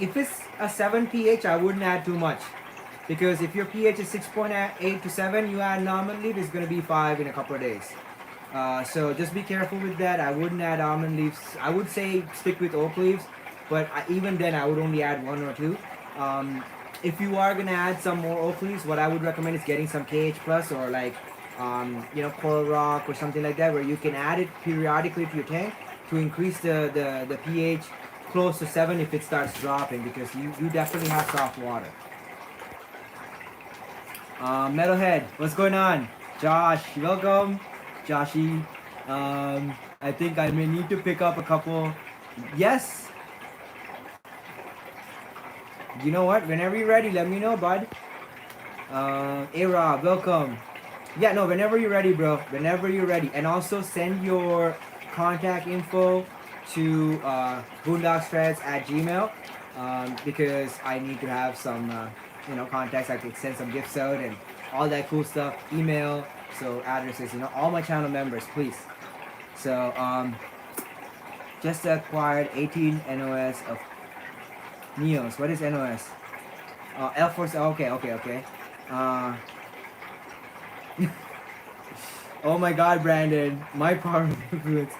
If it's a 7 pH, I wouldn't add too much, because if your pH is 6.8 to 7, you add almond leaf, it's going to be 5 in a couple of days. So just be careful with that. I wouldn't add almond leaves. I would say stick with oak leaves, but even then I would only add 1 or 2. If you are going to add some more oak leaves, what I would recommend is getting some KH plus, or like you know, coral rock or something like that, where you can add it periodically to your tank to increase the pH close to 7 if it starts dropping, because you definitely have soft water. Metalhead, what's going on? Josh, welcome. Joshy, I think I may need to pick up a couple. Yes. You know what? Whenever you're ready, let me know, bud. A-Rob, welcome. Yeah, no, whenever you're ready, bro. Whenever you're ready. And also send your contact info to boondocksthreads@gmail, because I need to have some, you know, contacts. I could send some gifts out and all that cool stuff. Email, so addresses, you know, all my channel members, please. So, just acquired 18 NOS of Neos. What is NOS? L4, okay. Oh my god, Brandon. My power of influence.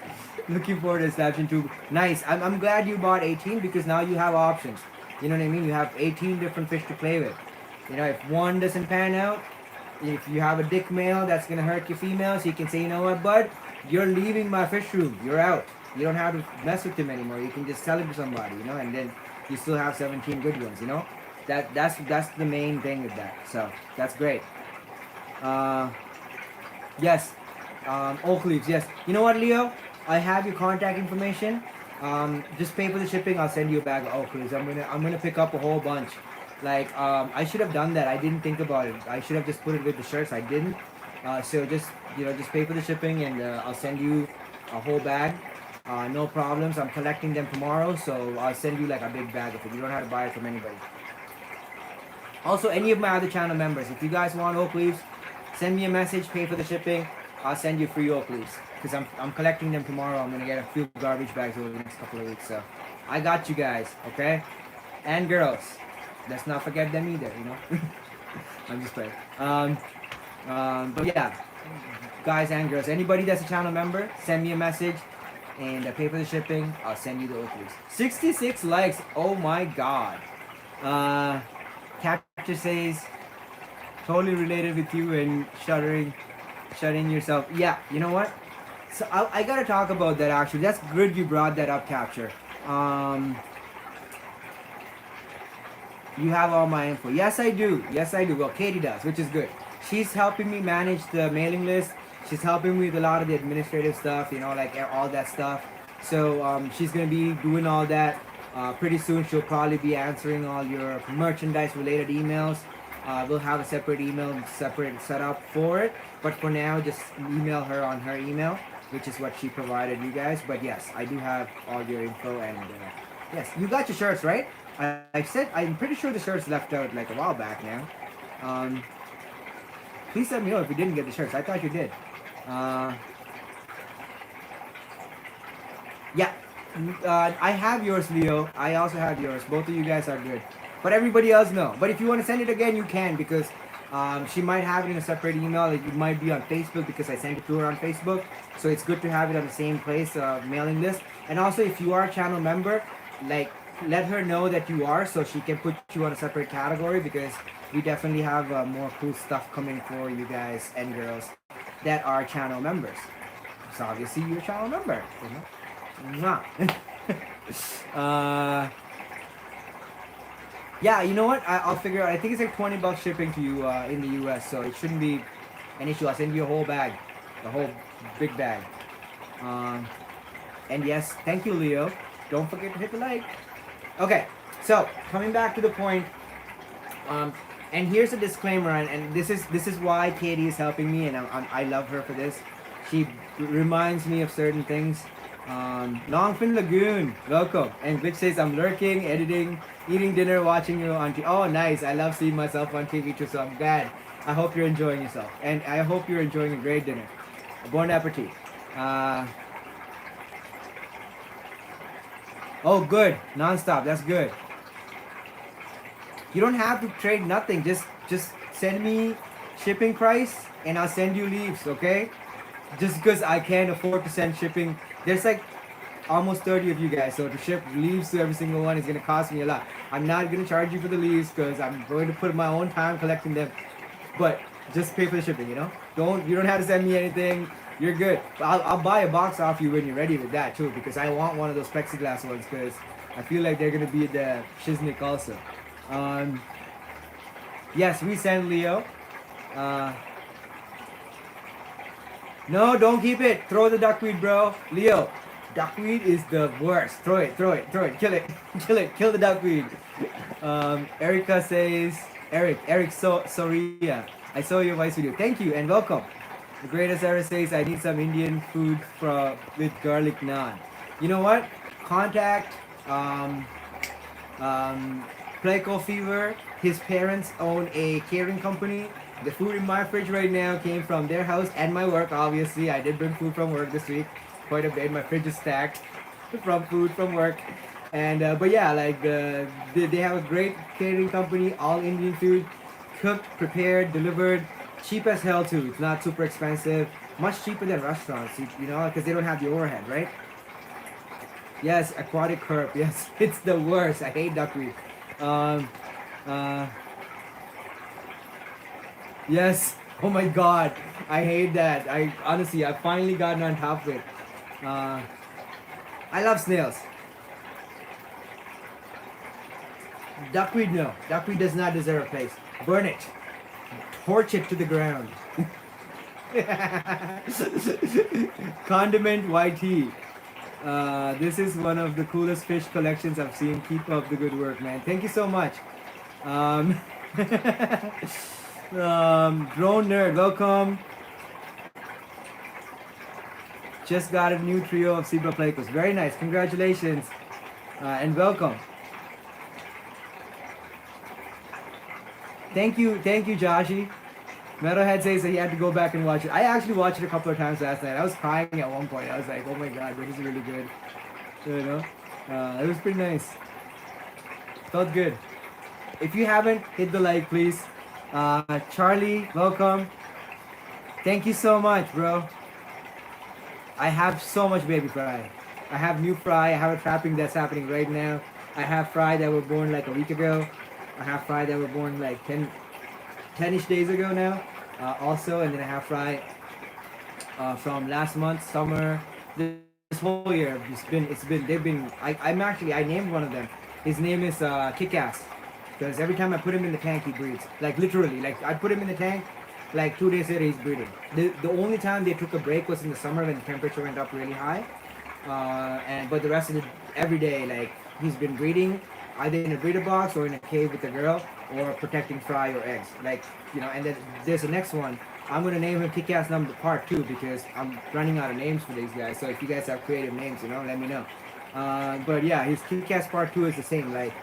Looking forward to Snapchat too. Nice. I'm glad you bought 18, because now you have options. You know what I mean? You have 18 different fish to play with. You know, if one doesn't pan out, if you have a dick male that's gonna hurt your female, so you can say, you know what, bud? You're leaving my fish room. You're out. You don't have to mess with him anymore. You can just sell it to somebody, you know, and then you still have 17 good ones, you know? That's the main thing with that. So that's great. Yes. Oak leaves, yes. You know what, Leo? I have your contact information. Just pay for the shipping. I'll send you a bag of oak leaves. I'm gonna pick up a whole bunch. Like, I should have done that. I didn't think about it. I should have just put it with the shirts. I didn't. So just, you know, just pay for the shipping, and I'll send you a whole bag. No problems. I'm collecting them tomorrow, so I'll send you like a big bag of it. You don't have to buy it from anybody. Also, any of my other channel members, if you guys want oak leaves, send me a message, pay for the shipping. I'll send you free oak leaves, because I'm collecting them tomorrow. I'm gonna get a few garbage bags over the next couple of weeks. So I got you guys, okay? And girls, let's not forget them either, you know. I'm just playing. But yeah, guys and girls, anybody that's a channel member, send me a message and pay for the shipping. I'll send you the oak leaves. 66 likes. Oh my god. Capture says, totally related with you and shutting yourself. Yeah, you know what? So I gotta talk about that actually. That's good you brought that up, Capture. You have all my info. Yes, I do. Yes, I do. Well, Katie does, which is good. She's helping me manage the mailing list. She's helping me with a lot of the administrative stuff, you know, like all that stuff. So she's gonna be doing all that. Pretty soon she'll probably be answering all your merchandise related emails. We'll have a separate email, separate setup for it. But for now, just email her on her email, which is what she provided you guys. But yes, I do have all your info, and yes, you got your shirts, right? I said I'm pretty sure the shirts left out like a while back now. Please let me know if you didn't get the shirts. I thought you did. Yeah, I have yours, Leo. I also have yours. Both of you guys are good. But everybody else, no. But if you want to send it again, you can, because she might have it in a separate email. It might be on Facebook because I sent it to her on Facebook. So it's good to have it on the same place, mailing list. And also, if you are a channel member, like, let her know that you are, so she can put you on a separate category, because we definitely have more cool stuff coming for you guys and girls that are channel members. So obviously you're a channel member, you know? Yeah, you know what? I'll figure out. I think it's like $20 shipping to you in the US, so it shouldn't be an issue. I'll send you a whole bag, a whole big bag. And yes, thank you, Leo. Don't forget to hit the like. Okay, so coming back to the point, and here's a disclaimer, and this is why Katie is helping me, and I love her for this. She reminds me of certain things. Longfin Lagoon, welcome. And Glitch says, I'm lurking, editing, eating dinner, watching you on TV. Oh, nice. I love seeing myself on TV too, so I'm glad. I hope you're enjoying yourself. And I hope you're enjoying a great dinner. Bon appetit. Oh, good. Non-stop. That's good. You don't have to trade nothing. Just send me shipping price and I'll send you leaves, okay? Just because I can't afford to send shipping. There's like almost 30 of you guys, so to ship leaves to every single one is going to cost me a lot. I'm not going to charge you for the leaves because I'm going to put my own time collecting them. But just pay for the shipping, you know? You don't have to send me anything. You're good. I'll buy a box off you when you're ready with that too, because I want one of those plexiglass ones, because I feel like they're going to be the Shiznik also. Yes, we send Leo. No, don't keep it. Throw the duckweed, bro. Leo, duckweed is the worst. Throw it. Kill it. Kill the duckweed. Erica says, Eric Soria, I saw your voice video. Thank you and welcome. The greatest ever says, I need some Indian food with garlic naan. You know what? Contact Pleco Fever. His parents own a catering company. The food in my fridge right now came from their house and my work, obviously. I did bring food from work this week. Quite a bit. My fridge is stacked from food from work. And, but yeah, like, they have a great catering company, all Indian food, cooked, prepared, delivered, cheap as hell too. It's not super expensive. Much cheaper than restaurants, you know, because they don't have the overhead, right? Yes, aquatic herb. Yes, it's the worst. I hate duckweed. Yes. Oh my god. I hate that. Honestly, I've finally gotten on top of it. I love snails. Duckweed, no. Duckweed does not deserve a place. Burn it. Torch it to the ground. Condiment YT. This is one of the coolest fish collections I've seen. Keep up the good work, man. Thank you so much. Drone Nerd, welcome. Just got a new trio of zebra plecos. Very nice. Congratulations. And welcome. Thank you, Joshi. Metalhead says that he had to go back and watch it. I actually watched it a couple of times last night. I was crying at one point. I was like, oh my god, this is really good. You know? It was pretty nice. Felt good. If you haven't, hit the like, please. Charlie, welcome. Thank you so much, bro. I have so much baby fry. I have new fry. I have a trapping that's happening right now. I have fry that were born like a week ago. I have fry that were born like 10-ish days ago now. Also, and then I have fry from last month, summer, this whole year. I named one of them. His name is Kick-Ass. Because every time I put him in the tank, he breeds. Like literally, like I put him in the tank, like 2 days later he's breeding. The only time they took a break was in the summer when the temperature went up really high. But the rest of the every day, like he's been breeding either in a breeder box or in a cave with a girl or protecting fry or eggs. Like, you know, and then there's the next one. I'm gonna name him Kick-Ass Number Part 2 because I'm running out of names for these guys. So if you guys have creative names, you know, let me know. But yeah, his Kick-Ass Part 2 is the same. Like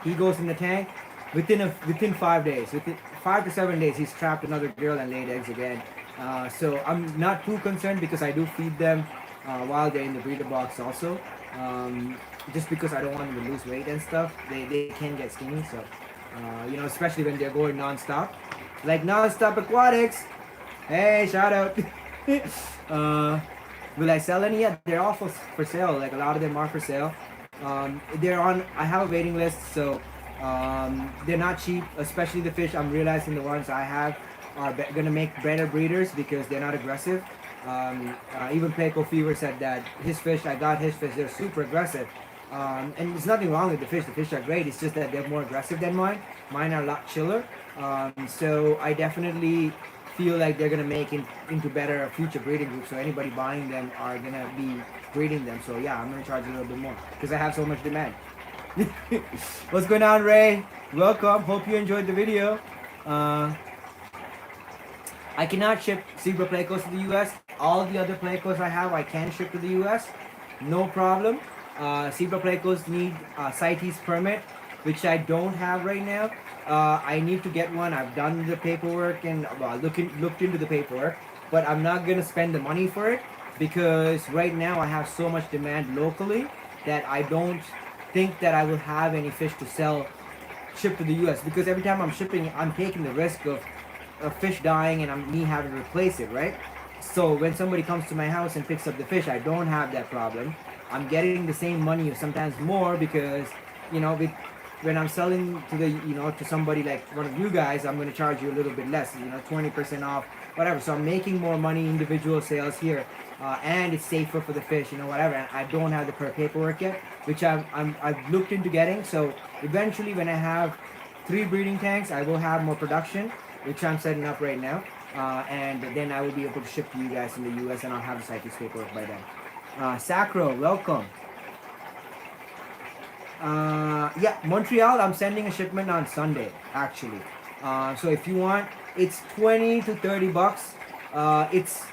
he goes in the tank within 5 days, within 5 to 7 days, he's trapped another girl and laid eggs again. So I'm not too concerned because I do feed them while they're in the breeder box also. Just because I don't want them to lose weight and stuff. They can get skinny, so you know, especially when they're going non-stop. Like non-stop aquatics. Hey, shout out. Will I sell any? Yeah, they're all for sale. Like a lot of them are for sale. They're on. I have a waiting list, so they're not cheap. Especially the fish. I'm realizing the ones I have are gonna make better breeders because they're not aggressive. Even Pleco Fever said that his fish. I got his fish. They're super aggressive. And there's nothing wrong with the fish. The fish are great. It's just that they're more aggressive than mine. Mine are a lot chiller. So I definitely feel like they're gonna make into better future breeding groups. So anybody buying them are gonna be breeding them. So yeah, I'm gonna charge a little bit more because I have so much demand. What's going on, Ray? Welcome. Hope you enjoyed the video. I cannot ship zebra plecos to the U.S. All the other plecos I have, I can ship to the U.S. No problem. Zebra plecos need a CITES permit, which I don't have right now. I need to get one. I've done the paperwork and looked into the paperwork, but I'm not gonna spend the money for it because right now I have so much demand locally that I don't think that I will have any fish to sell shipped to the U.S. because every time I'm shipping, I'm taking the risk of a fish dying and me having to replace it, right? So when somebody comes to my house and picks up the fish, I don't have that problem. I'm getting the same money or sometimes more because, you know, when I'm selling to to somebody like one of you guys, I'm going to charge you a little bit less, 20% off, whatever. So I'm making more money individual sales here, and it's safer for the fish, whatever. And I don't have the paperwork yet, which I've looked into getting. So eventually, when I have 3 breeding tanks, I will have more production, which I'm setting up right now, and then I will be able to ship to you guys in the U.S. and I'll have the CITES paperwork by then. Sacro, welcome. Yeah, Montreal, I'm sending a shipment on Sunday, actually. So if you want, it's 20 to 30 bucks. It's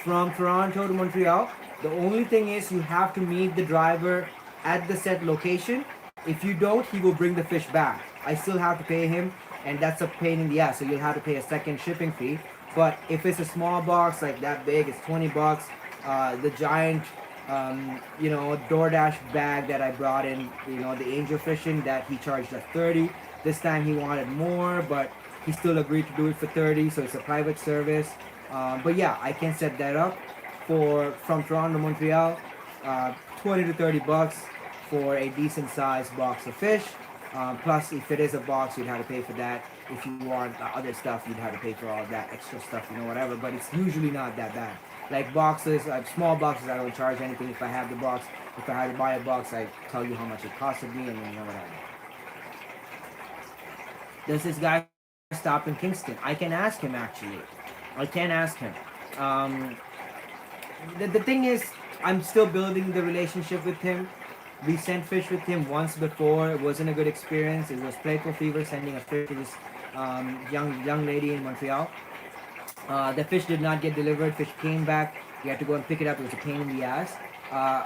from Toronto to Montreal. The only thing is you have to meet the driver at the set location. If you don't, he will bring the fish back. I still have to pay him, and that's a pain in the ass. So you'll have to pay a second shipping fee. But if it's a small box like that big, it's 20 bucks. The giant DoorDash bag that I brought in, the angel fishing, that he charged us 30. This time he wanted more, but he still agreed to do it for 30, so it's a private service. But yeah, I can set that up from Toronto to Montreal, 20 to 30 bucks for a decent sized box of fish. Plus, if it is a box, you'd have to pay for that. If you want other stuff, you'd have to pay for all that extra stuff, whatever. But it's usually not that bad. Like boxes, small boxes, I don't charge anything if I have the box. If I had to buy a box, I tell you how much it costed me, and then whatever. Does this guy stop in Kingston? I can ask him, actually. I can ask him. The thing is, I'm still building the relationship with him. We sent fish with him once before. It wasn't a good experience. It was Pleco Fever sending a fish to this young lady in Montreal. The fish did not get delivered. Fish came back. You had to go and pick it up. It was a pain in the ass.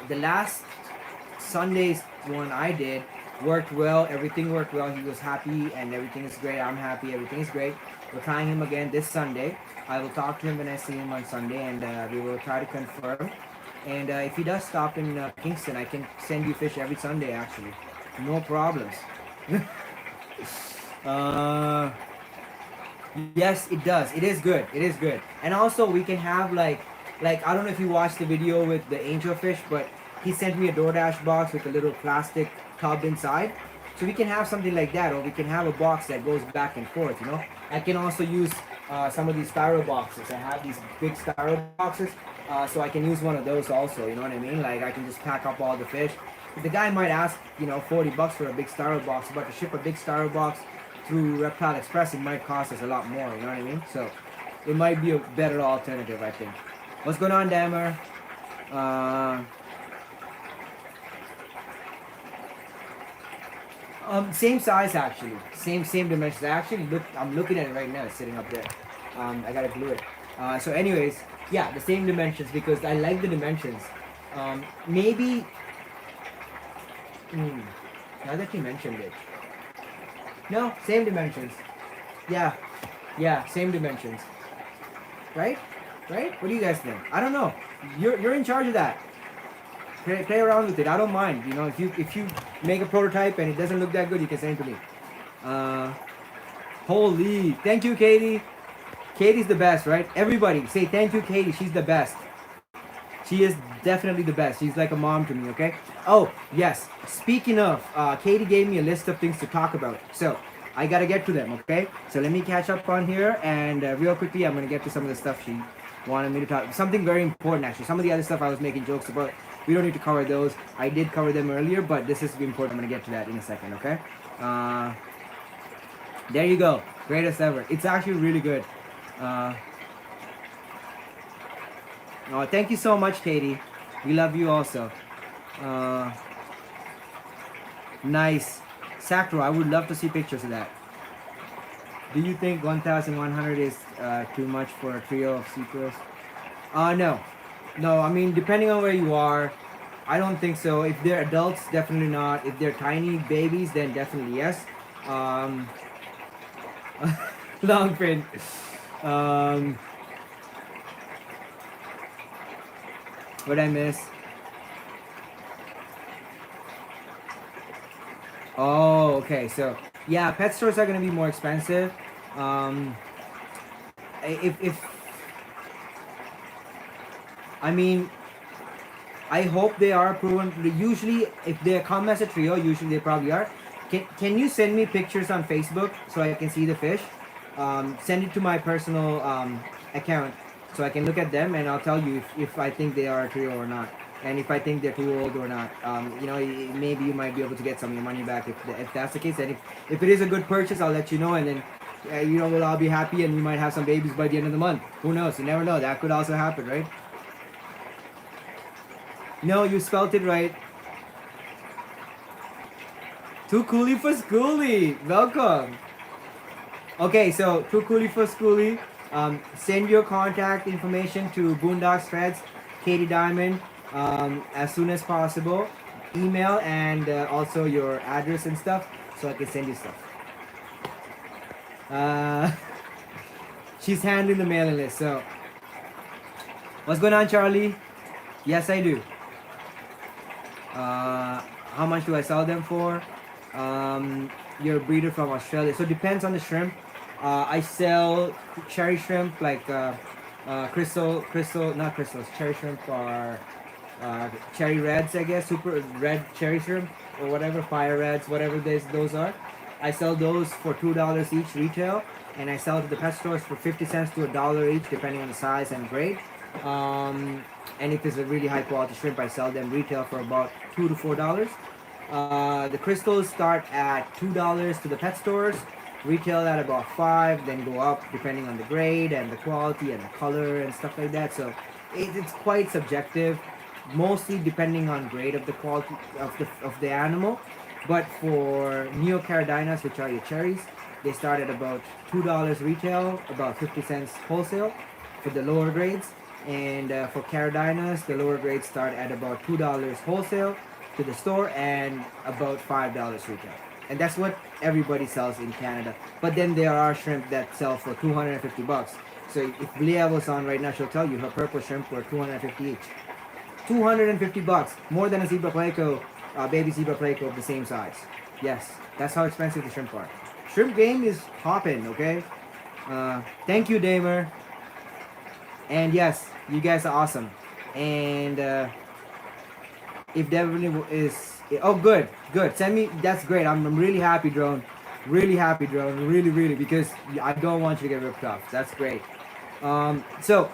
The last Sunday's one I did worked well. Everything worked well. He was happy and everything is great. I'm happy. Everything is great. We're trying him again this Sunday. I will talk to him when I see him on Sunday, and we will try to confirm. And if he does stop in Kingston, I can send you fish every Sunday, actually. No problems. Yes, it does. It is good. It is good. And also, we can have like I don't know if you watched the video with the angelfish, but he sent me a DoorDash box with a little plastic tub inside. So we can have something like that, or we can have a box that goes back and forth, I can also use some of these styro boxes. I have these big styro boxes, so I can use one of those also, you know what I mean? Like I can just pack up all the fish. The guy might ask, 40 bucks for a big styro box, but to ship a big styro box through Reptile Express, it might cost us a lot more, you know what I mean? So it might be a better alternative, I think. What's going on, Dammer? Same size actually, same dimensions. I'm looking at it right now. It's sitting up there. I gotta glue it. So, anyways, yeah, the same dimensions because I like the dimensions. Maybe. Now that you mentioned it, no, same dimensions. Yeah, same dimensions. Right? What do you guys think? I don't know. You're in charge of that. Play around with it. I don't mind. You know, if you make a prototype and it doesn't look that good, you can send it to me. Holy, thank you, Katie. Katie's the best, right? Everybody say thank you, Katie. She's the best. She is definitely the best. She's like a mom to me. Okay. Oh yes. Speaking of, Katie gave me a list of things to talk about. So I gotta get to them. Okay. So let me catch up on here and real quickly, I'm gonna get to some of the stuff she wanted me to talk. Something very important actually. Some of the other stuff I was making jokes about. We don't need to cover those. I did cover them earlier, but this is important. I'm gonna get to that in a second, okay? There you go. Greatest ever. It's actually really good. Oh, thank you so much, Katie. We love you also. Nice. Sacro, I would love to see pictures of that. Do you think 1,100 is too much for a trio of sequels? No. No, I mean, depending on where you are, I don't think so. If they're adults, definitely not. If they're tiny babies, then definitely yes. Long print. What'd I miss? Oh, okay. So, yeah, pet stores are going to be more expensive. If I mean, I hope they are proven. Usually, if they come as a trio, usually they probably are. Can you send me pictures on Facebook so I can see the fish? Send it to my personal account so I can look at them and I'll tell you if I think they are a trio or not. And if I think they're too old or not. You know, maybe you might be able to get some of your money back if that's the case. And if it is a good purchase, I'll let you know. And then, you know, we'll all be happy and you might have some babies by the end of the month. Who knows? You never know. That could also happen, right? No, you spelled it right. Too coolie for schoolie. Welcome. Okay, so too coolie for schoolie. Send your contact information to Boondocks Threads, Katie Diamond, as soon as possible. Email and also your address and stuff so I can send you stuff. She's handling the mailing list. So, what's going on, Charlie? Yes, I do. How much do I sell them for? You're a breeder from Australia, so it depends on the shrimp. I sell cherry shrimp like not crystals. Cherry shrimp are cherry reds, I guess, super red cherry shrimp or whatever, fire reds, whatever those are. I sell those for $2 each retail, and I sell to the pet stores for 50 cents to $1 each, depending on the size and grade. And if it's a really high quality shrimp, I sell them retail for about $2 to $4. The crystals start at $2 to the pet stores, retail at about $5, then go up depending on the grade and the quality and the color and stuff like that. So it's quite subjective, mostly depending on grade of the quality of the animal. But for Neocardinas, which are your cherries, they start at about $2 retail, about 50 cents wholesale for the lower grades. And for Cardinas, the lower grades start at about $2 wholesale to the store and about $5 retail. And that's what everybody sells in Canada. But then there are shrimp that sell for $250. So if Leah was on right now, she'll tell you her purple shrimp were $250 each. $250, more than a zebra pleco, baby zebra pleco of the same size. Yes, that's how expensive the shrimp are. Shrimp game is hopping, okay? Thank you, Damer. And yes, you guys are awesome. And if definitely is, oh good, send me, that's great. I'm really happy, Drone. Really, because I don't want you to get ripped off. That's great. So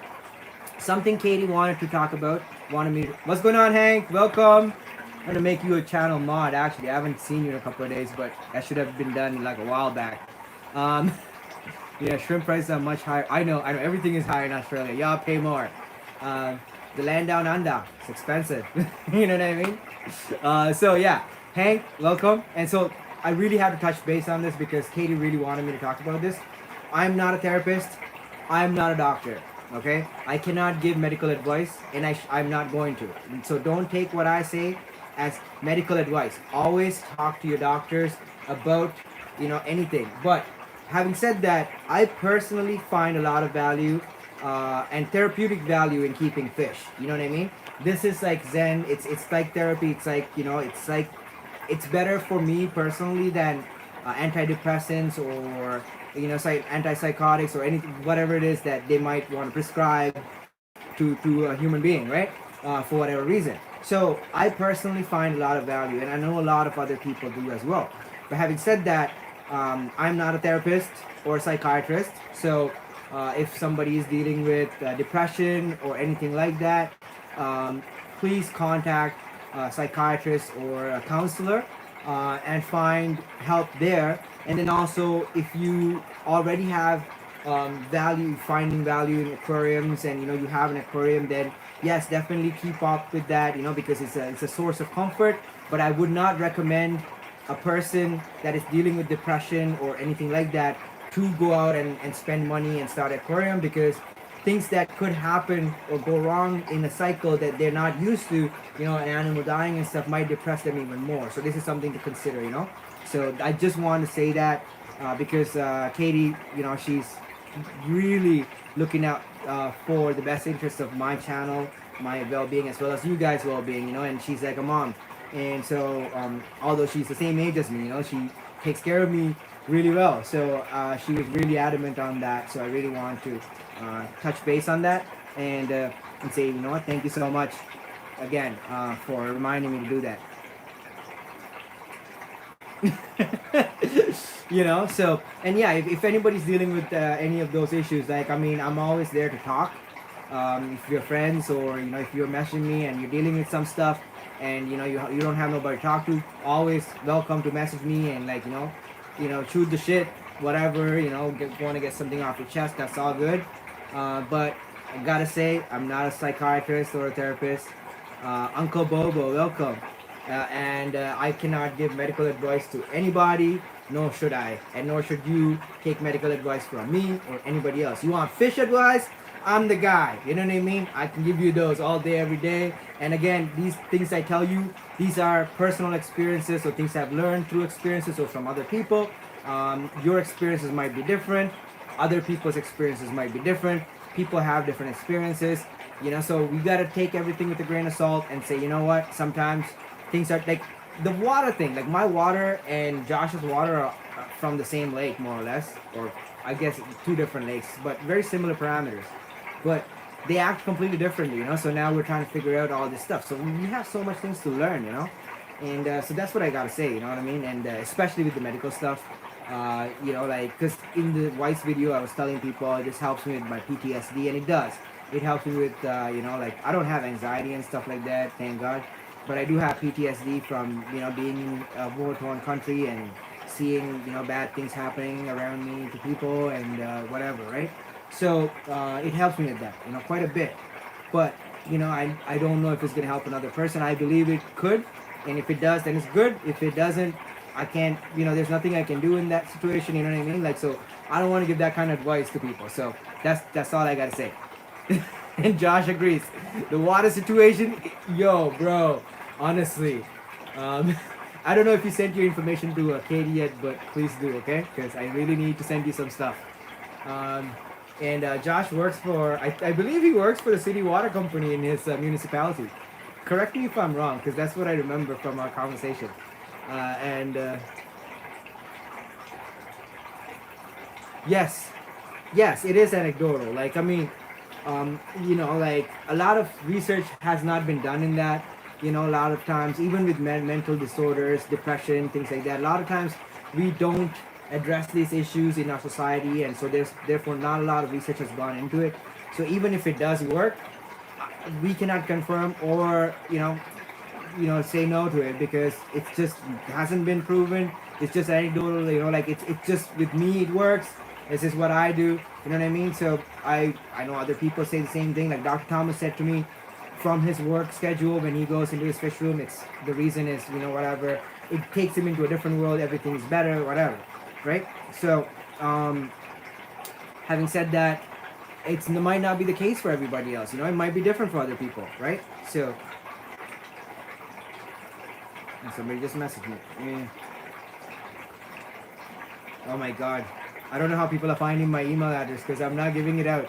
something Katie wanted to talk about, what's going on, Hank? Welcome. I'm gonna make you a channel mod. Actually, I haven't seen you in a couple of days, but that should have been done like a while back. Yeah, shrimp prices are much higher. I know, everything is higher in Australia. Y'all pay more. Uh, the land down under, it's expensive. You know what I mean? So yeah, Hank, welcome. And so I really have to touch base on this because Katie really wanted me to talk about this. I'm not a therapist. I'm not a doctor. Okay, I cannot give medical advice, and I'm not going to. So don't take what I say as medical advice. Always talk to your doctors about anything. But having said that, I personally find a lot of value and therapeutic value in keeping fish. You know what I mean? This is like Zen. It's like therapy. It's like it's better for me personally than antidepressants or antipsychotics or anything, whatever it is that they might want to prescribe to a human being, right? For whatever reason. So I personally find a lot of value, and I know a lot of other people do as well. But having said that, I'm not a therapist or a psychiatrist. So if somebody is dealing with depression or anything like that, please contact a psychiatrist or a counselor and find help there. And then also, if you already have finding value in aquariums, and you have an aquarium, then yes, definitely keep up with that. Because it's a source of comfort. But I would not recommend a person that is dealing with depression or anything like that to go out and spend money and start an aquarium, because things that could happen or go wrong in a cycle that they're not used to, an animal dying and stuff, might depress them even more. So this is something to consider. So I just want to say that because Katie, she's really looking out for the best interest of my channel, my well-being, as well as you guys' well-being, and she's like a mom. And so although she's the same age as me, she takes care of me really well. So she was really adamant on that. So I really want to touch base on that and say, what, thank you so much again for reminding me to do that. So, and yeah, if anybody's dealing with any of those issues, like, I'm always there to talk. If you're friends, or if you're messaging me and you're dealing with some stuff, and you don't have nobody to talk to, always welcome to message me and shoot the shit, whatever, want to get something off your chest, that's all good. But I gotta say, I'm not a psychiatrist or a therapist. Uncle Bobo, welcome. And I cannot give medical advice to anybody, nor should I, and nor should you take medical advice from me or anybody else. You want fish advice? I'm the guy. You know what I mean? I can give you those all day, every day. And again, these things I tell you, these are personal experiences or things I've learned through experiences or from other people. Your experiences might be different. Other people's experiences might be different. People have different experiences. So we gotta take everything with a grain of salt and say, what? Sometimes things are like the water thing. Like my water and Josh's water are from the same lake, more or less, or I guess 2 different lakes, but very similar parameters. But they act completely differently, So now we're trying to figure out all this stuff. So we have so much things to learn, And so that's what I gotta say, you know what I mean? And especially with the medical stuff, because in the Weiss video, I was telling people this helps me with my PTSD, and it does. It helps me with, I don't have anxiety and stuff like that, thank God. But I do have PTSD from, being in a war-torn country and seeing, bad things happening around me to people and whatever, right? So it helps me with that, quite a bit. But, I don't know if it's going to help another person. I believe it could. And if it does, then it's good. If it doesn't, I can't, there's nothing I can do in that situation, you know what I mean? So I don't want to give that kind of advice to people. So that's all I got to say. And Josh agrees. The water situation, yo, bro, honestly. I don't know if you sent your information to Katie yet, but please do, okay? Because I really need to send you some stuff. And Josh works for, I believe he works for the city water company in his municipality. Correct me if I'm wrong, because that's what I remember from our conversation. Yes, it is anecdotal. A lot of research has not been done in that. A lot of times, even with mental disorders, depression, things like that, a lot of times we don't address these issues in our society, and so there's therefore not a lot of research has gone into it. So even if it does work, we cannot confirm or say no to it, because it hasn't been proven. It's just anecdotal, it's just with me it works, This is what I do. You know what I mean? So I know other people say the same thing. Like Dr. Thomas said to me, from his work schedule when he goes into his fish room, it's the reason is, you know, whatever, it takes him into a different world, everything's better, whatever, right? So having said that, it might not be the case for everybody else, you know, it might be different for other people, right? So somebody just messaged me. Yeah. Oh my god, I don't know how people are finding my email address because I'm not giving it out.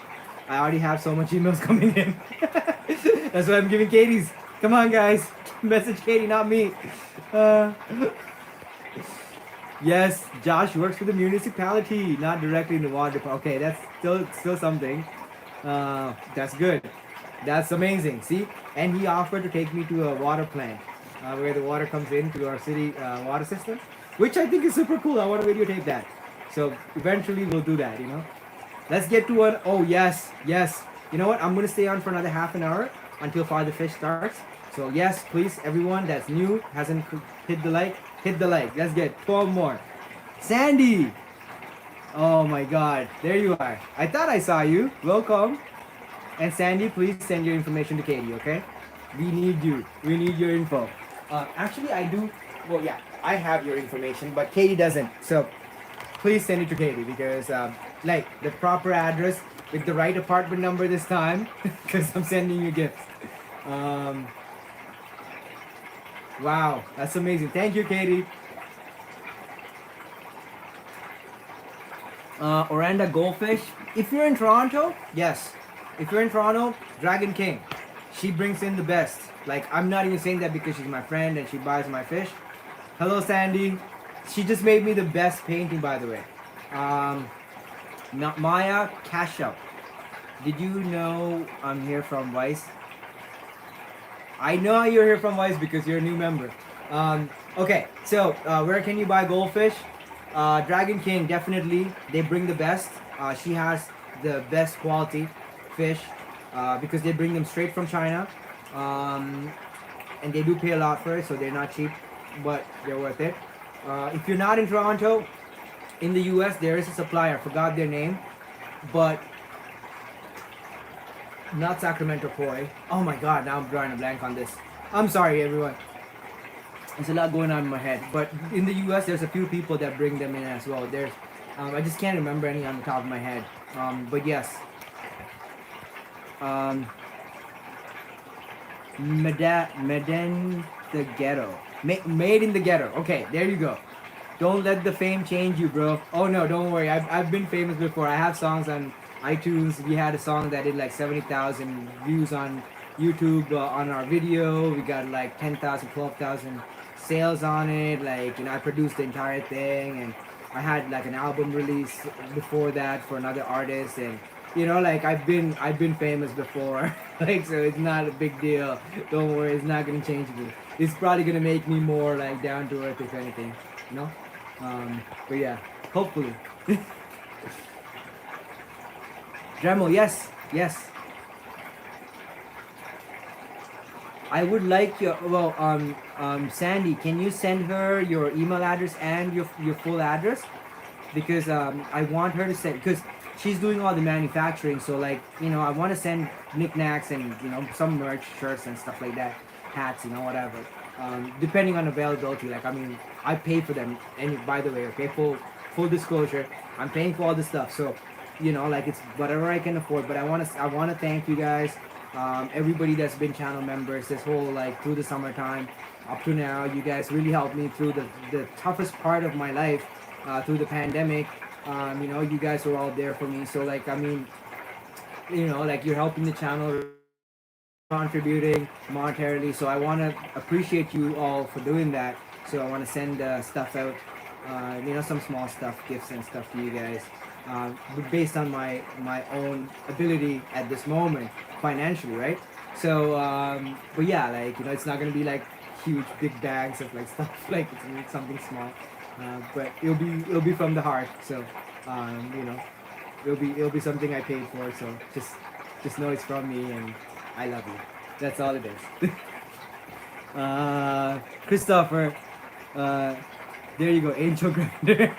I already have so much emails coming in. That's why I'm giving Katie's. Come on, guys. Message Katie, not me. Yes, Josh works for the municipality, not directly in the water department. Okay, that's still something. That's good. That's amazing. See? And he offered to take me to a water plant where the water comes into our city water system, which I think is super cool. I want to videotape that. So eventually we'll do that, you know? Let's get to one. Oh, yes, yes. You know what? I'm going to stay on for another half an hour until Father Fish starts. So yes, please, everyone that's new, hasn't hit the like, hit the like. Let's get 12 more. Sandy! Oh my god, there you are. I thought I saw you. Welcome. And Sandy, please send your information to Katie, okay? We need you. We need your info. Actually, I do. Well, yeah, I have your information, but Katie doesn't. So please send it to Katie because, like, the proper address with the right apartment number this time because I'm sending you gifts. Wow, that's amazing. Thank you, Katie. Oranda Goldfish. If you're in Toronto, yes. If you're in Toronto, Dragon King. She brings in the best. Like, I'm not even saying that because she's my friend and she buys my fish. Hello, Sandy. She just made me the best painting, by the way. Not Maya Kashup. Did you know I'm here from Vice? I know you're here from Vice because you're a new member. Okay, so where can you buy goldfish? Dragon King, definitely. They bring the best. She has the best quality fish because they bring them straight from China. And they do pay a lot for it, so they're not cheap, but they're worth it. If you're not in Toronto, in the US, there is a supplier. I forgot their name, but not Sacramento Koi. Oh my god, now I'm drawing a blank on this. I'm sorry, everyone. There's a lot going on in my head. But in the US, there's a few people that bring them in as well. There's, I just can't remember any on the top of my head. But yes. Meden the Ghetto. Made in the Ghetto. Okay, there you go. Don't let the fame change you, bro. Oh no, don't worry. I've been famous before. I have songs on iTunes. We had a song that did like 70,000 views on YouTube on our video. We got like 10,000, 12,000 sales on it. Like, you know, I produced the entire thing, and I had like an album release before that for another artist, and you know, like I've been famous before. Like, so it's not a big deal. Don't worry, it's not gonna change me. It's probably gonna make me more like down to earth, if anything, you know. But yeah, hopefully. Dremel, yes, yes. I would like your, well, Sandy, can you send her your email address and your full address? Because I want her to send, because she's doing all the manufacturing, so like, you know, I want to send knickknacks and, you know, some merch, shirts and stuff like that, hats, you know, whatever. Depending on availability, like, I mean, I pay for them, and by the way, okay, full disclosure, I'm paying for all this stuff, so, you know, like, it's whatever I can afford. But I want to thank you guys, everybody that's been channel members this whole, like, through the summertime up to now. You guys really helped me through the toughest part of my life, through the pandemic. You know, you guys were all there for me, so, like, I mean, you know, like, you're helping the channel, contributing monetarily, so I want to appreciate you all for doing that. So I want to send stuff out, you know, some small stuff, gifts and stuff to you guys, based on my own ability at this moment financially, right? So but yeah, like, you know, it's not gonna be like huge big bags of like stuff, like it's something small, but it'll be from the heart. So you know, it'll be something I paid for, so just know it's from me, and I love you. That's all it is. Christopher, there you go, Angel Grinder.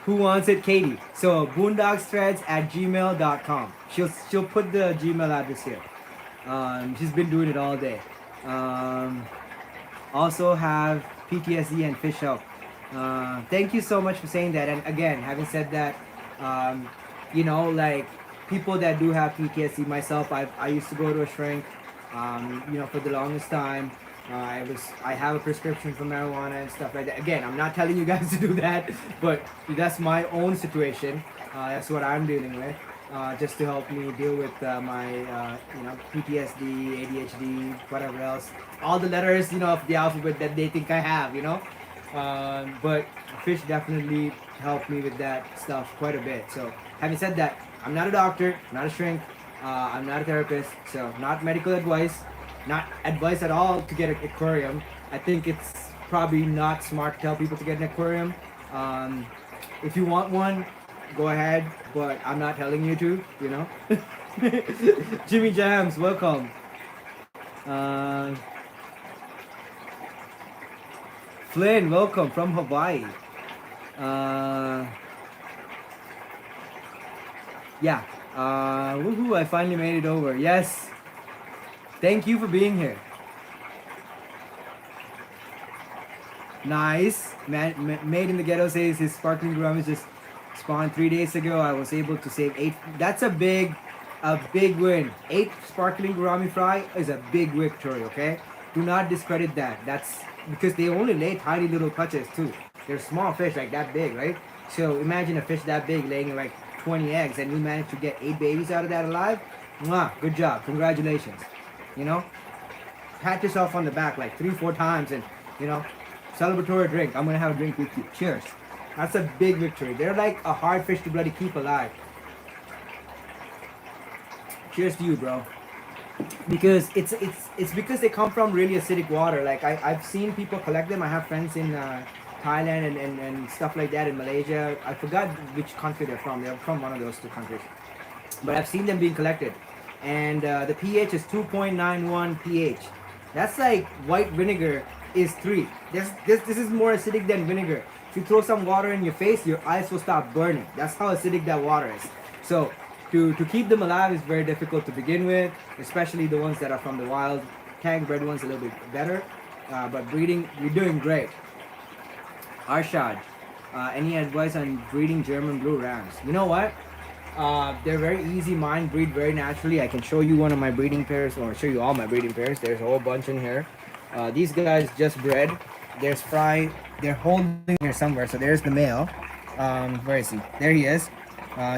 Who wants it? Katie. So boondogsthreads@gmail.com. She'll put the Gmail address here. She's been doing it all day. Also have PTSD and Fish Suff. Thank you so much for saying that. And again, having said that, you know, like people that do have PTSD, myself, I used to go to a shrink, you know, for the longest time. I have a prescription for marijuana and stuff like that. Again, I'm not telling you guys to do that, but that's my own situation. That's what I'm dealing with, just to help me deal with my, you know, PTSD, ADHD, whatever else. All the letters, you know, of the alphabet that they think I have, you know. But fish definitely helped me with that stuff quite a bit. So, having said that, I'm not a doctor, not a shrink, I'm not a therapist, so not medical advice. Not advice at all to get an aquarium. I think it's probably not smart to tell people to get an aquarium. If you want one, go ahead, but I'm not telling you to, you know. Jimmy Jams, welcome. Flynn, welcome from Hawaii. Yeah. Woohoo, I finally made it over. Yes. Thank you for being here. Nice. Made in the Ghetto says his sparkling gourami just spawned 3 days ago. I was able to save 8. That's a big win. 8 sparkling gourami fry is a big victory, okay? Do not discredit that. That's because they only lay tiny little clutches too. They're small fish like that big, right? So imagine a fish that big laying like 20 eggs and you managed to get 8 babies out of that alive. Mwah, good job. Congratulations. You know, pat yourself on the back like 3-4 times and, you know, celebratory drink. I'm gonna have a drink with you. Cheers. That's a big victory. They're like a hard fish to bloody keep alive. Cheers to you, bro. Because it's because they come from really acidic water. Like I've seen people collect them. I have friends in Thailand and stuff like that, in Malaysia. I forgot which country they're from. They're from one of those 2 countries. But I've seen them being collected. And the pH is 2.91 pH. That's like white vinegar is 3. This is more acidic than vinegar. If you throw some water in your face, your eyes will stop burning. That's how acidic that water is. So to keep them alive is very difficult to begin with, especially the ones that are from the wild. Tank bred ones a little bit better. But breeding, you're doing great. Arshad, any advice on breeding German blue rams? You know what? They're very easy. Mine breed very naturally. I can show you one of my breeding pairs, or show you all my breeding pairs. There's a whole bunch in here. These guys just bred. There's Fry. They're holding here somewhere. So there's the male. Where is he? There he is.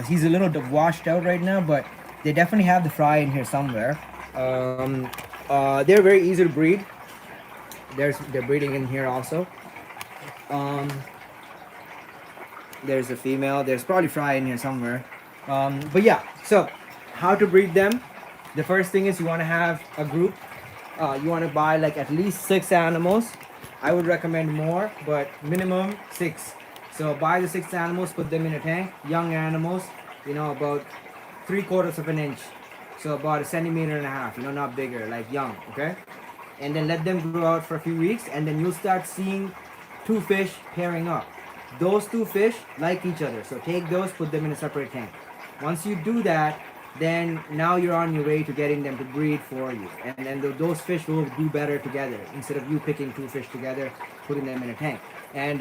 He's a little washed out right now, but they definitely have the Fry in here somewhere. They're very easy to breed. They're breeding in here also. There's a female. There's probably Fry in here somewhere. But yeah, so how to breed them? The first thing is you want to have a group. You want to buy like at least 6 animals. I would recommend more, but minimum 6. So buy the 6 animals, put them in a tank. Young animals, you know, about 3/4 of an inch. So about 1.5 centimeters, you know, not bigger, like young, okay? And then let them grow out for a few weeks, and then you'll start seeing 2 fish pairing up. Those 2 fish like each other, so take those, put them in a separate tank. Once you do that, then now you're on your way to getting them to breed for you, and then those fish will do better together instead of you picking 2 fish together, putting them in a tank. And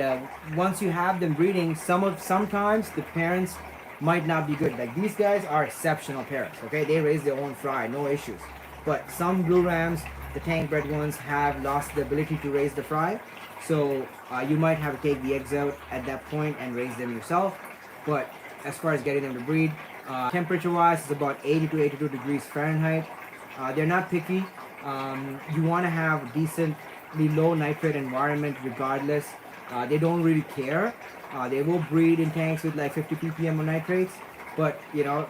once you have them breeding, sometimes the parents might not be good. Like these guys are exceptional parents, okay? They raise their own fry, no issues. But some blue rams, the tank bred ones, have lost the ability to raise the fry. So you might have to take the eggs out at that point and raise them yourself. But as far as getting them to breed, temperature wise, it's about 80 to 82 degrees Fahrenheit. They're not picky. You want to have a decently low nitrate environment regardless. They don't really care. They will breed in tanks with like 50 ppm of nitrates, but you know,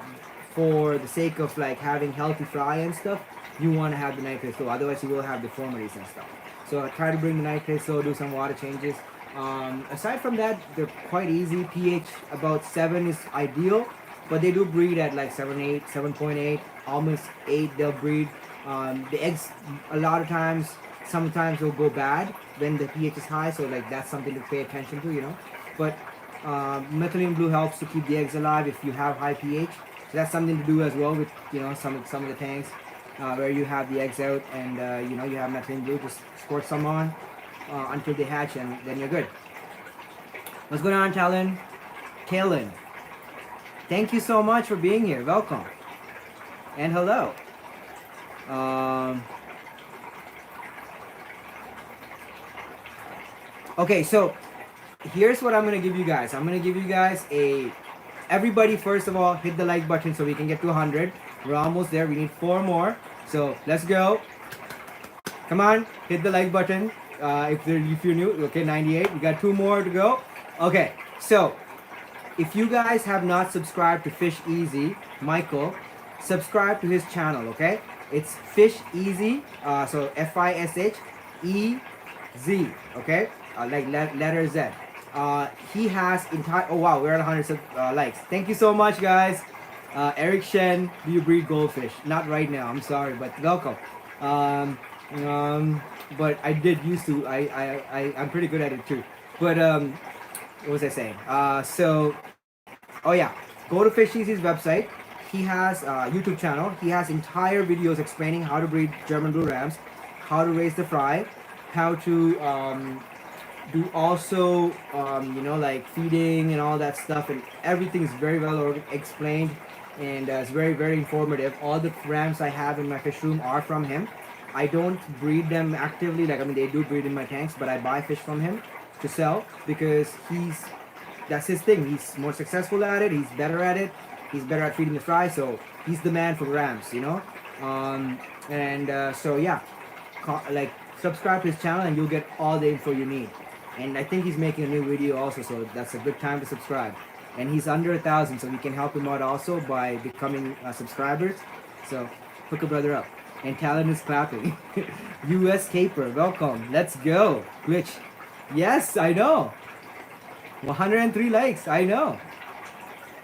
for the sake of like having healthy fry and stuff, you want to have the nitrates low. Otherwise, you will have deformities and stuff. So try to bring the nitrates low. Do some water changes. Aside from that, they're quite easy. pH about 7 is ideal, but they do breed at like 7.8, 7.8, almost 8. They'll breed. The eggs a lot of times, sometimes will go bad when the pH is high. So like that's something to pay attention to, you know. But Methylene blue helps to keep the eggs alive if you have high pH. So that's something to do as well with some of the tanks where you have the eggs out and you have methylene blue. Just squirt some on until they hatch and then you're good. What's going on, Talon? Kalen. Thank you so much for being here. Welcome. And hello. Okay, so here's what I'm gonna give you guys. I'm gonna give you guys everybody first of all hit the like button so we can get to 100. We're almost there. We need 4 more. So let's go. Come on, hit the like button. If you're new, okay, 98. We got 2 more to go. Okay, so if you guys have not subscribed to Fish Easy, Michael, subscribe to his channel, okay? It's Fish Easy, so FISHEZ, okay? Like letter Z. He has oh wow, we're at 100 likes. Thank you so much, guys. Eric Shen, do you breed goldfish? Not right now, I'm sorry, but welcome. But I did used to. I'm pretty good at it too. But what was I saying? Oh yeah, go to Fish Easy's website. He has a YouTube channel. He has entire videos explaining how to breed German blue rams, how to raise the fry, how to do also like feeding and all that stuff, and everything is very well explained and it's very, very informative. All the rams I have in my fish room are from him. I don't breed them actively, like they do breed in my tanks, but I buy fish from him to sell because that's his thing. He's more successful at it, he's better at it, he's better at feeding the fry, so he's the man for rams, so yeah, subscribe to his channel and you'll get all the info you need. And I think he's making a new video also, so that's a good time to subscribe. And he's under 1,000, so we can help him out also by becoming subscribers. So hook a brother up. And Talon is clapping. US Caper, welcome. Let's go. Glitch. Yes, I know. 103 likes, I know.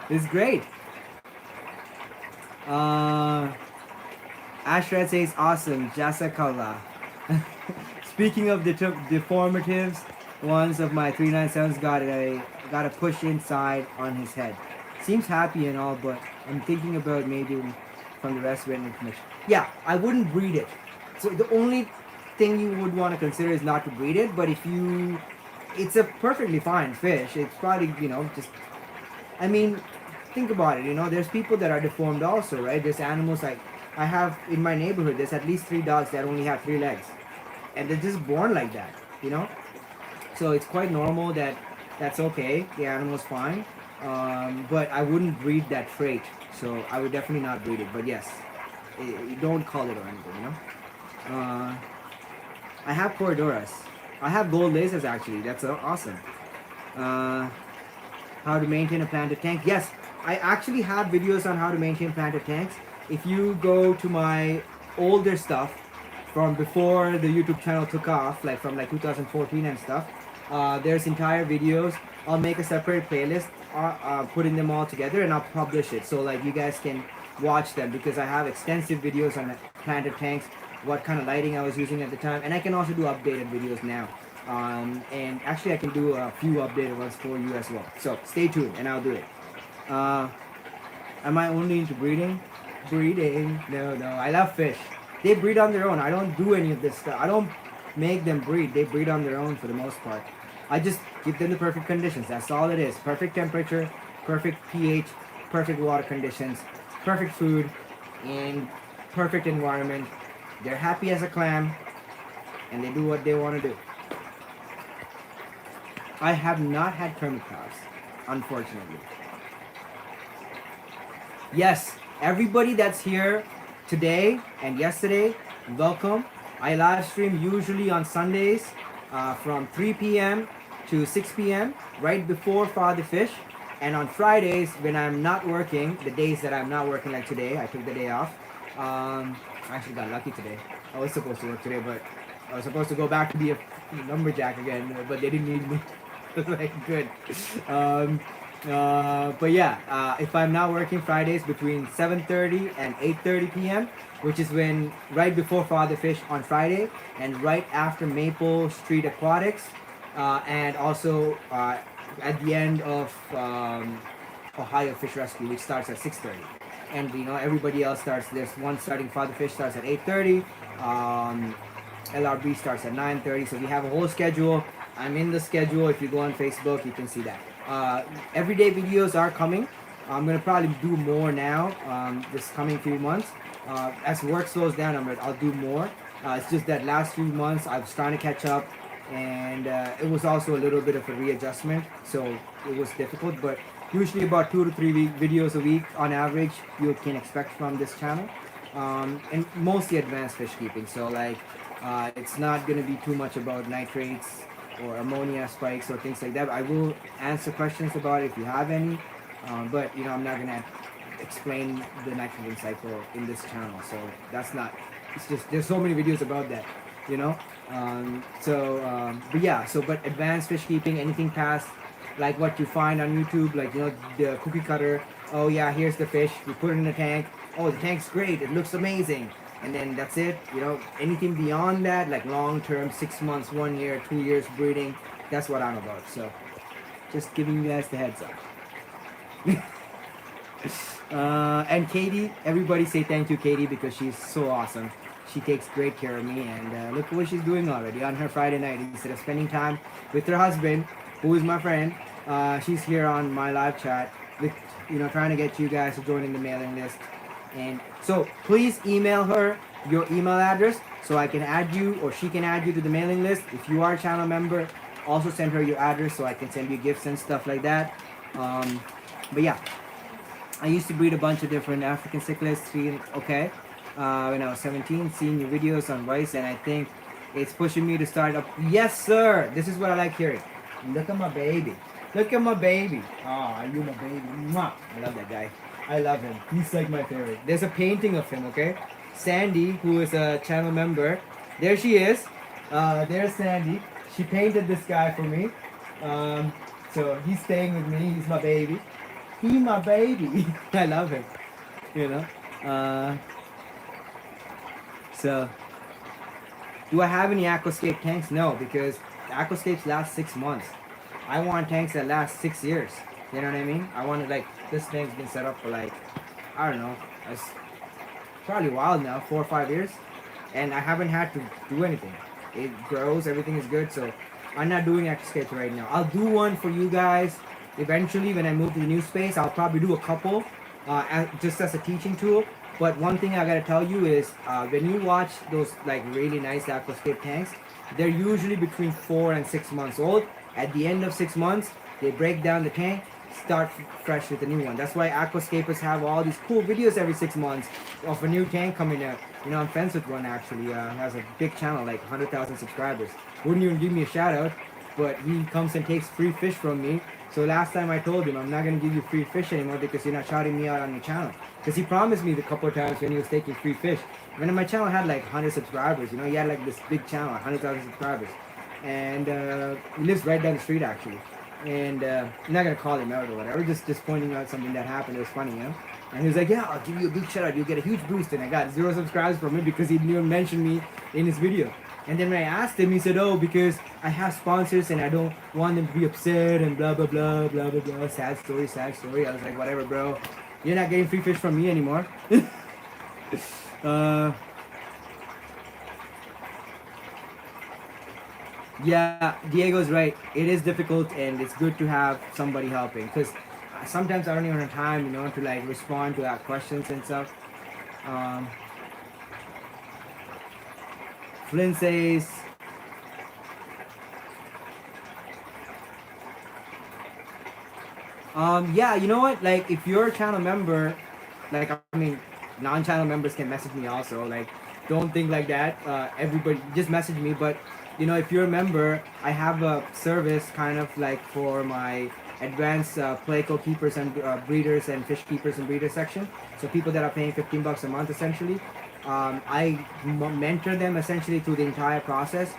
It's great. Ashred says awesome. Jasakala. Speaking of the deformatives, ones of my 397s got a push inside on his head. Seems happy and all, but I'm thinking about maybe from the rest of it information. Yeah, I wouldn't breed it. So the only thing you would want to consider is not to breed it, but it's a perfectly fine fish. It's probably, think about it, there's people that are deformed also, right? There's animals like, I have in my neighborhood, there's at least 3 dogs that only have 3 legs. And they're just born like that, So it's quite normal that's okay, the animal's fine. But I wouldn't breed that trait, so I would definitely not breed it. But yes, you don't call it or anything, I have Cordoras. I have gold lasers actually, that's awesome. How to maintain a planted tank. Yes, I actually have videos on how to maintain planted tanks. If you go to my older stuff from before the YouTube channel took off, like from 2014 and stuff, there's entire videos. I'll make a separate playlist, putting them all together, and I'll publish it so you guys can watch them, because I have extensive videos on planted tanks, what kind of lighting I was using at the time, and I can also do updated videos now. And actually I can do a few updated ones for you as well. So stay tuned and I'll do it. Am I only into breeding? Breeding? No, I love fish. They breed on their own. I don't do any of this stuff. I don't make them breed. They breed on their own for the most part. I just give them the perfect conditions. That's all it is. Perfect temperature, perfect pH, perfect water conditions, perfect food, and perfect environment. They're happy as a clam, and they do what they want to do. I have not had hermit crabs, unfortunately. Yes, everybody that's here today and yesterday, welcome. I live stream usually on Sundays from 3 p.m. to 6 p.m. right before Father Fish. And on Fridays when I'm not working, the days that I'm not working, like today, I took the day off. I actually got lucky today. I was supposed to work today, but I was supposed to go back to be a lumberjack again, but they didn't need me. Good. But yeah, if I'm not working Fridays between 7:30 and 8:30 p.m., which is when right before Father Fish on Friday and right after Maple Street Aquatics, and also at the end of Ohio Fish Rescue, which starts at 6:30, and everybody else starts. There's one starting Father Fish starts at 8:30. LRB starts at 9:30. So we have a whole schedule. I'm in the schedule. If you go on Facebook, you can see that. Everyday videos are coming. I'm gonna probably do more now this coming few months. As work slows down, I'll do more. It's just that last few months I was trying to catch up, and it was also a little bit of a readjustment, so it was difficult. But usually about 2 to 3 videos a week on average you can expect from this channel, and mostly advanced fish keeping. So like it's not gonna be too much about nitrates or ammonia spikes or things like that. I will answer questions about it if you have any. But I'm not gonna explain the nitrogen cycle in this channel, so that's not. It's just there's so many videos about that, but yeah. But advanced fish keeping, anything past like what you find on YouTube, like the cookie cutter. Oh yeah, here's the fish. We put it in the tank. Oh, the tank's great. It looks amazing. And then that's it. Anything beyond that, like long term, 6 months, 1 year, 2 years breeding. That's what I'm about. So, just giving you guys the heads up. And Katie, everybody say thank you, Katie, because she's so awesome. She takes great care of me, and look what she's doing already on her Friday night. Instead of spending time with her husband, who is my friend, she's here on my live chat, with, trying to get you guys to join in the mailing list. And so please email her your email address so I can add you, or she can add you to the mailing list. If you are a channel member, also send her your address so I can send you gifts and stuff like that. But yeah, I used to breed a bunch of different African cichlids, when I was 17, seeing your videos on Vice, and I think it's pushing me to start up. Yes, sir. This is what I like hearing. Look at my baby. Look at my baby. Oh, you my baby. Mwah. I love that guy. I love him. He's like my favorite. There's a painting of him, okay? Sandy, who is a channel member. There she is. There's Sandy. She painted this guy for me. So he's staying with me. He's my baby. He my baby. I love him. So, do I have any Aquascape tanks? No, because the Aquascapes last 6 months. I want tanks that last 6 years. You know what I mean? I wanted, like, this thing's been set up for, like, I don't know, it's probably a while now, 4 or 5 years. And I haven't had to do anything. It grows, everything is good, so I'm not doing Aquascapes right now. I'll do one for you guys eventually when I move to the new space. I'll probably do a couple just as a teaching tool. But one thing I gotta tell you is when you watch those like really nice Aquascape tanks, they're usually between 4 and 6 months old. At the end of 6 months, they break down the tank, start fresh with a new one. That's why Aquascapers have all these cool videos every 6 months of a new tank coming out. I'm friends with one actually, has a big channel, like 100,000 subscribers. Wouldn't even give me a shout out, but he comes and takes free fish from me. So last time I told him, I'm not going to give you free fish anymore because you're not shouting me out on your channel. Because he promised me the couple of times when he was taking free fish. When my channel had like 100 subscribers, he had like this big channel, 100,000 subscribers. And he lives right down the street actually. And I'm not going to call him out or whatever, just pointing out something that happened. It was funny, And he was like, yeah, I'll give you a big shout out. You'll get a huge boost. And I got 0 subscribers from him because he didn't even mention me in his video. And then when I asked him, he said, oh, because I have sponsors and I don't want them to be upset and blah, blah, blah, blah, blah, blah. Sad story, sad story. I was like, whatever, bro. You're not getting free fish from me anymore. Yeah, Diego's right. It is difficult and it's good to have somebody helping. Because sometimes I don't even have time, to like respond to that questions and stuff. Flynn says, yeah, you know what? Like, if you're a channel member, like, non-channel members can message me also. Like, don't think like that. Everybody, just message me. But, if you're a member, I have a service kind of like for my advanced Playco keepers and breeders and fish keepers and breeders section. So people that are paying $15 a month, essentially. I mentor them essentially through the entire process.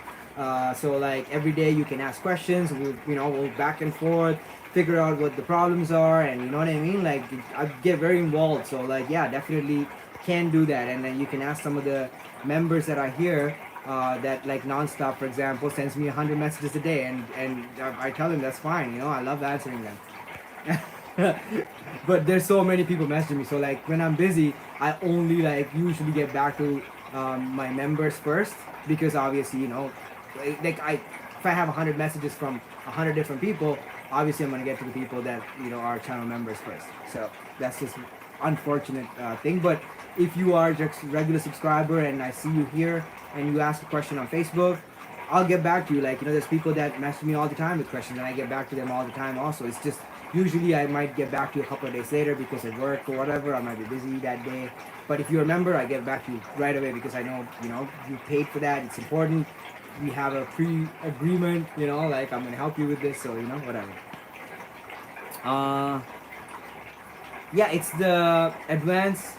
So like every day you can ask questions. We'll back and forth, figure out what the problems are, and you know what I mean. Like I get very involved. So like yeah, definitely can do that. And then you can ask some of the members that are here that like nonstop, for example, sends me 100 messages a day, and I tell them that's fine. You know, I love answering them. But there's so many people messaging me, so like when I'm busy, I only like usually get back to my members first, because obviously, you know, like I if I have 100 messages from 100 different people, obviously I'm gonna get to the people that, you know, are channel members first. So that's just unfortunate thing. But if you are just regular subscriber and I see you here and you ask a question on Facebook, I'll get back to you. Like, you know, there's people that message me all the time with questions, and I get back to them all the time also. It's just usually I might get back to you a couple of days later because of work or whatever. I might be busy that day. But if you're a member, I get back to you right away because I know, you know, you paid for that. It's important. We have a pre-agreement, you know, like I'm gonna help you with this, so you know, whatever. Yeah, it's the advanced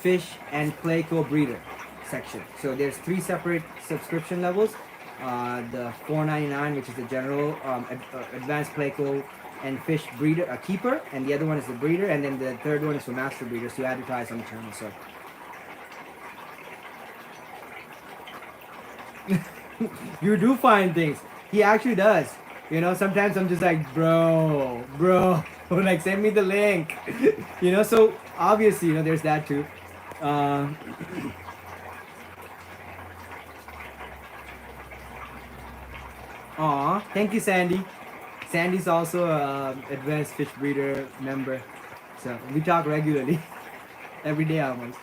fish and Playco breeder section. So there's 3 separate subscription levels. The $4.99, which is the general advanced Playco and fish breeder keeper, and the other one is the breeder, and then the third one is for master breeders to advertise on the channel. So you do find things. He actually does. You know, sometimes I'm just like, bro, like send me the link. You know, so obviously, you know, there's that too. Aw, thank you, Sandy. Sandy's also a advanced fish breeder member, so we talk regularly, every day almost.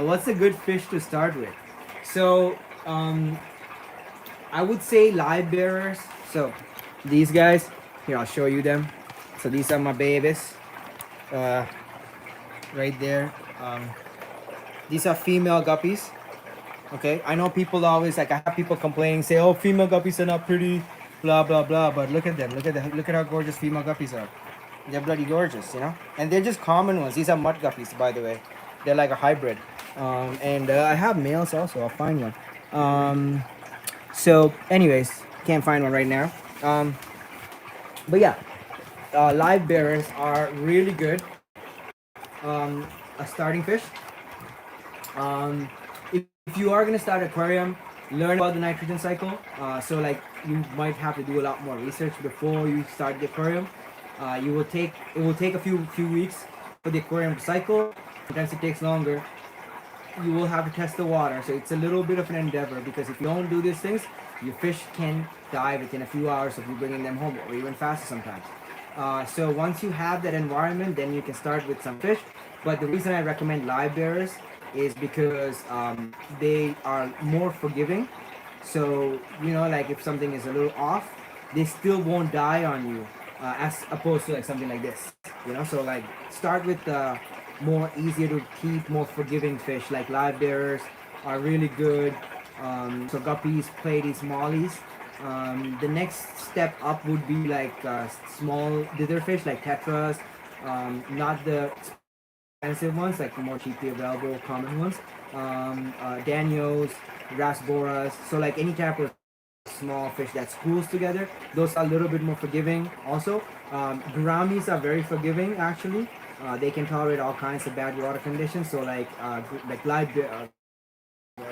What's a good fish to start with? So I would say live bearers. So these guys, here I'll show you them. So these are my babies, uh, right there. These are female guppies. Okay, I know people always like I have people complaining, say, "Oh, female guppies are not pretty, blah blah blah." But look at them. Look at how gorgeous female guppies are. They're bloody gorgeous, you know. And they're just common ones. These are mud guppies, by the way. They're like a hybrid. And I have males also. I'll find one. So, anyways, can't find one right now. But yeah, live bearers are really good. A starting fish. If you are gonna start aquarium, learn about the nitrogen cycle. So like you might have to do a lot more research before you start the aquarium. It will take a few weeks for the aquarium to cycle. Sometimes it takes longer. You will have to test the water, so it's a little bit of an endeavor, because if you don't do these things, your fish can die within a few hours of you bringing them home, or even faster sometimes. So once you have that environment, then you can start with some fish. But the reason I recommend live bearers is because they are more forgiving. So, you know, like if something is a little off, they still won't die on you, as opposed to like something like this. You know, so like start with the more easier to keep, more forgiving fish. Like live bearers are really good. So guppies, platies, mollies. The next step up would be like small dither fish like tetras, not the expensive ones, like the more cheaply available common ones. Danios, rasboras. So like any type of small fish that schools together, those are a little bit more forgiving also. Gouramis are very forgiving actually. They can tolerate all kinds of bad water conditions. So like live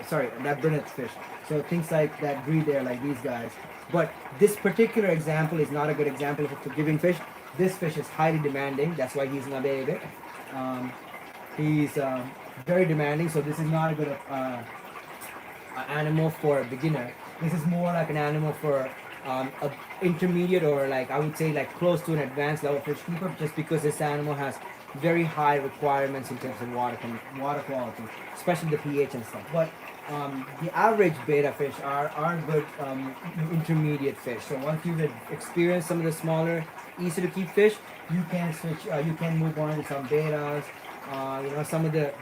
sorry, that brunette fish. So things like that breed there, like these guys. But this particular example is not a good example of a forgiving fish. This fish is highly demanding. That's why he's not baby. He's very demanding. So this is not a good animal for a beginner. This is more like an animal for a intermediate, or like I would say like close to an advanced level fish keeper, just because this animal has very high requirements in terms of water quality, especially the pH and stuff. But the average beta fish are good intermediate fish. So once you've experienced some of the smaller, easy to keep fish, you can switch. You can move on to some betas. You know, some of the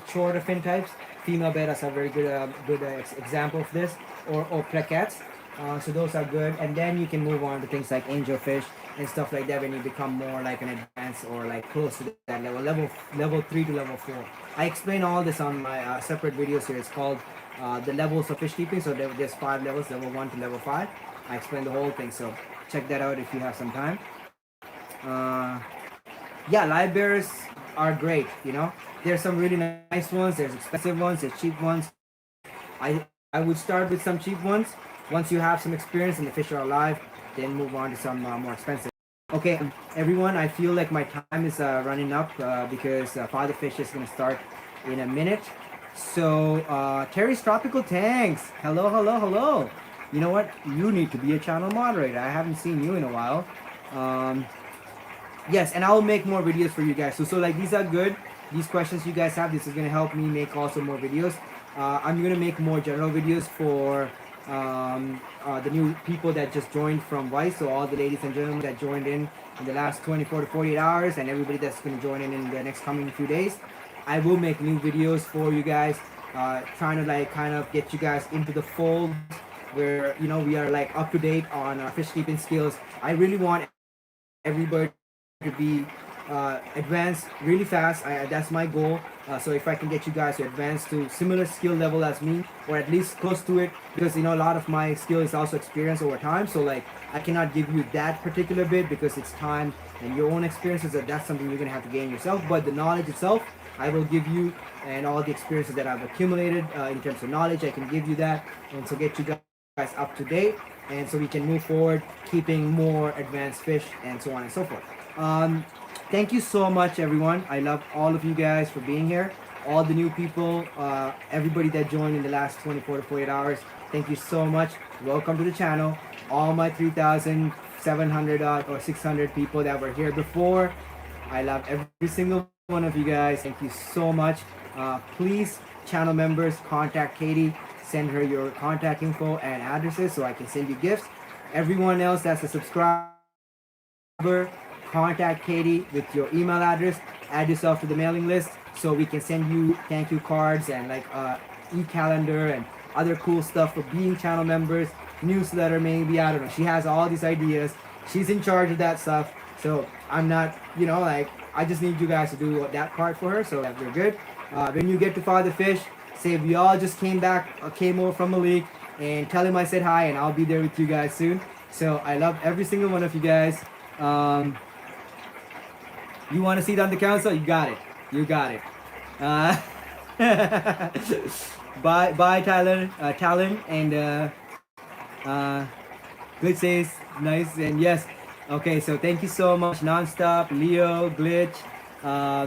shorter fin types. Female betas are very good example of this, or plaquettes. So those are good, and then you can move on to things like angelfish and stuff like that when you become more like an advanced, or like close to that level 3 to level 4. I explain all this on my separate videos here. It's called the levels of fish keeping. So there's 5 levels, level 1 to level 5. I explain the whole thing, so check that out if you have some time. Yeah, live bearers are great. You know, there's some really nice ones, there's expensive ones, there's cheap ones. I would start with some cheap ones. Once you have some experience and the fish are alive, then move on to some more expensive. Okay, everyone, I feel like my time is running up because Father Fish is going to start in a minute. So, Terry's Tropical Tanks. Hello, hello, hello. You know what? You need to be a channel moderator. I haven't seen you in a while. Um, yes, and I'll make more videos for you guys. So like these are good. These questions you guys have, this is going to help me make also more videos. I'm going to make more general videos for the new people that just joined from Vice. So all the ladies and gentlemen that joined in the last 24 to 48 hours and everybody that's going to join in the next coming few days. I will make new videos for you guys, trying to like kind of get you guys into the fold where, you know, we are like up to date on our fish keeping skills. I really want everybody to be advanced really fast. That's my goal. So if I can get you guys to advance to similar skill level as me, or at least close to it, because you know a lot of my skill is also experience over time. So like I cannot give you that particular bit because it's time and your own experiences. That's something you're gonna have to gain yourself. But the knowledge itself, I will give you, and all the experiences that I've accumulated in terms of knowledge, I can give you that, and so get you guys up to date, and so we can move forward, keeping more advanced fish and so on and so forth. Thank you so much, everyone. I love all of you guys for being here. All the new people, everybody that joined in the last 24 to 48 hours. Thank you so much. Welcome to the channel. All my 3,700 or 600 people that were here before. I love every single one of you guys. Thank you so much. Please, channel members, contact Katie. Send her your contact info and addresses so I can send you gifts. Everyone else that's a subscriber, contact Katie with your email address, add yourself to the mailing list so we can send you thank you cards and like e-calendar and other cool stuff for being channel members, newsletter maybe, I don't know. She has all these ideas. She's in charge of that stuff. So I'm not, you know, like I just need you guys to do that part for her so that we're good. When you get to Father Fish, say we all just came over from a leak, and tell him I said hi, and I'll be there with you guys soon. So I love every single one of you guys. You want to see it on the council? You got it. You got it. Bye, Tyler, Talon, and Glitch says nice, and yes. Okay, so thank you so much, Nonstop, Leo, Glitch,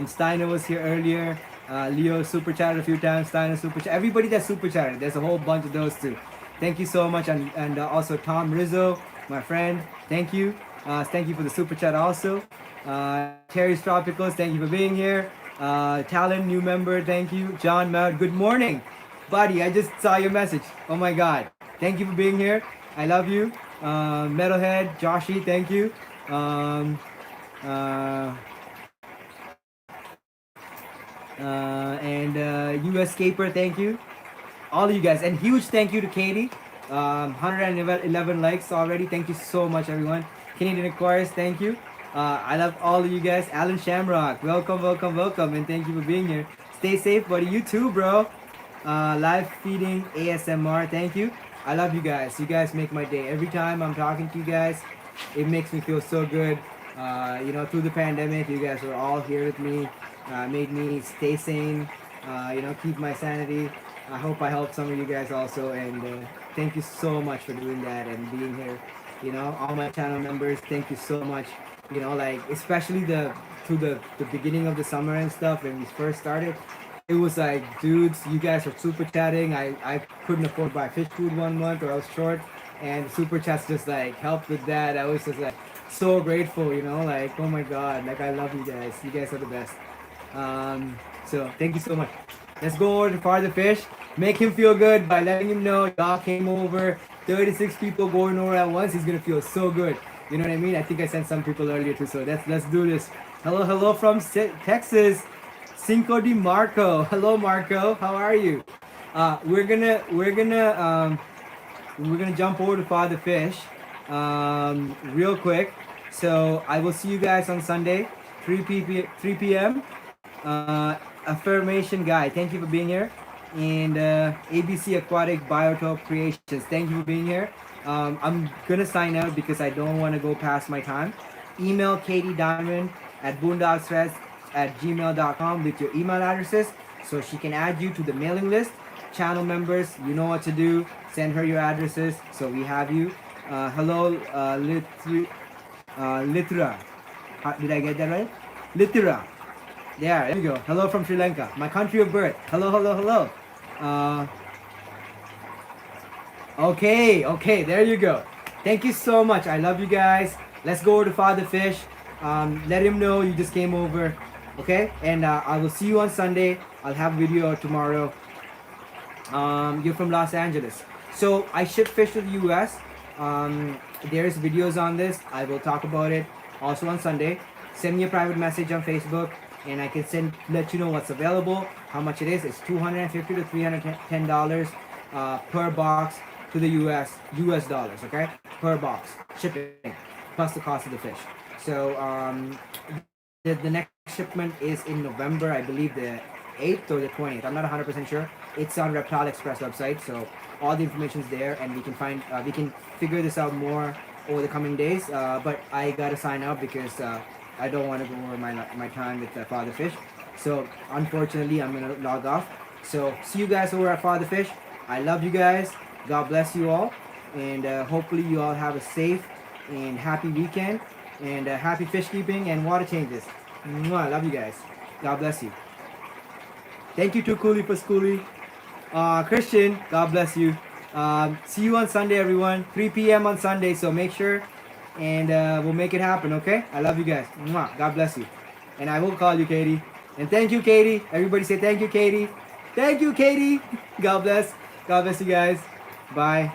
Steiner was here earlier. Leo super chatted a few times. Steiner super chat. Everybody that super chatted. There's a whole bunch of those too. Thank you so much, and also Tom Rizzo, my friend. Thank you. Thank you for the super chat also. Terry's Tropicals, thank you for being here. Talon, new member, thank you. John Mount, good morning. Buddy, I just saw your message. Oh my god. Thank you for being here. I love you. Metalhead, Joshi, thank you. US Scaper, thank you. All of you guys. And huge thank you to Katie. 111 likes already. Thank you so much, everyone. Canadian Aquarius, thank you. I love all of you guys. Alan Shamrock, welcome, welcome, welcome, and thank you for being here. Stay safe, buddy. You too, bro. Live feeding ASMR, thank you. I love you guys. You guys make my day. Every time I'm talking to you guys, it makes me feel so good. You know, through the pandemic, you guys were all here with me, made me stay sane, you know, keep my sanity. I hope I helped some of you guys also, and thank you so much for doing that and being here. You know, all my channel members, thank you so much. You know, like especially through the beginning of the summer and stuff when we first started, it was like, dudes, you guys are super chatting. I couldn't afford to buy fish food one month, or I was short, and super chats just like helped with that. I was just like so grateful, you know, like oh my god, like I love you guys. You guys are the best. So thank you so much. Let's go over to Father Fish. Make him feel good by letting him know y'all came over. 36 people going over at once. He's gonna feel so good. You know what I mean? I think I sent some people earlier too. So let's do this. Hello from Texas, Cinco de Marco. Hello Marco, how are you? We're gonna jump over to Father Fish, real quick. So I will see you guys on Sunday, 3 p.m. Affirmation Guy, thank you for being here. And ABC Aquatic Biotope Creations, thank you for being here. I'm gonna sign out because I don't want to go past my time. Email Katie Diamond at boondogsfest@gmail.com with your email addresses so she can add you to the mailing list. channel members, you know what to do. Send her your addresses so we have you. Hello, Litra. Did I get that right? Litra. There you go. Hello from Sri Lanka, my country of birth. Hello, hello, hello. Okay, there you go. Thank you so much. I love you guys. Let's go over to Father Fish. Let him know you just came over. Okay, and I will see you on Sunday. I'll have a video tomorrow. You're from Los Angeles. So I ship fish to the US. There's videos on this. I will talk about it also on Sunday. Send me a private message on Facebook and I can let you know what's available, how much it is. It's $250 to $310 per box to the US dollars, okay? Per box shipping plus the cost of the fish. So the next shipment is in November, I believe the 8th or the 20th. I'm not 100% sure. It's on Reptile Express website, so all the information's there, and we can figure this out more over the coming days. But I gotta sign up because I don't want to go over my time with Father Fish. So unfortunately, I'm gonna log off. So see you guys over at Father Fish. I love you guys. God bless you all, and hopefully you all have a safe and happy weekend, and happy fish keeping and water changes. Mwah, love you guys. God bless you. Thank you to Cooley for Schoolie. Christian, God bless you. See you on Sunday, everyone. 3 p.m. on Sunday, so make sure, and we'll make it happen, okay? I love you guys. Mwah, God bless you. And I will call you, Katie. And thank you, Katie. Everybody say thank you, Katie. Thank you, Katie. God bless. God bless you guys. Bye.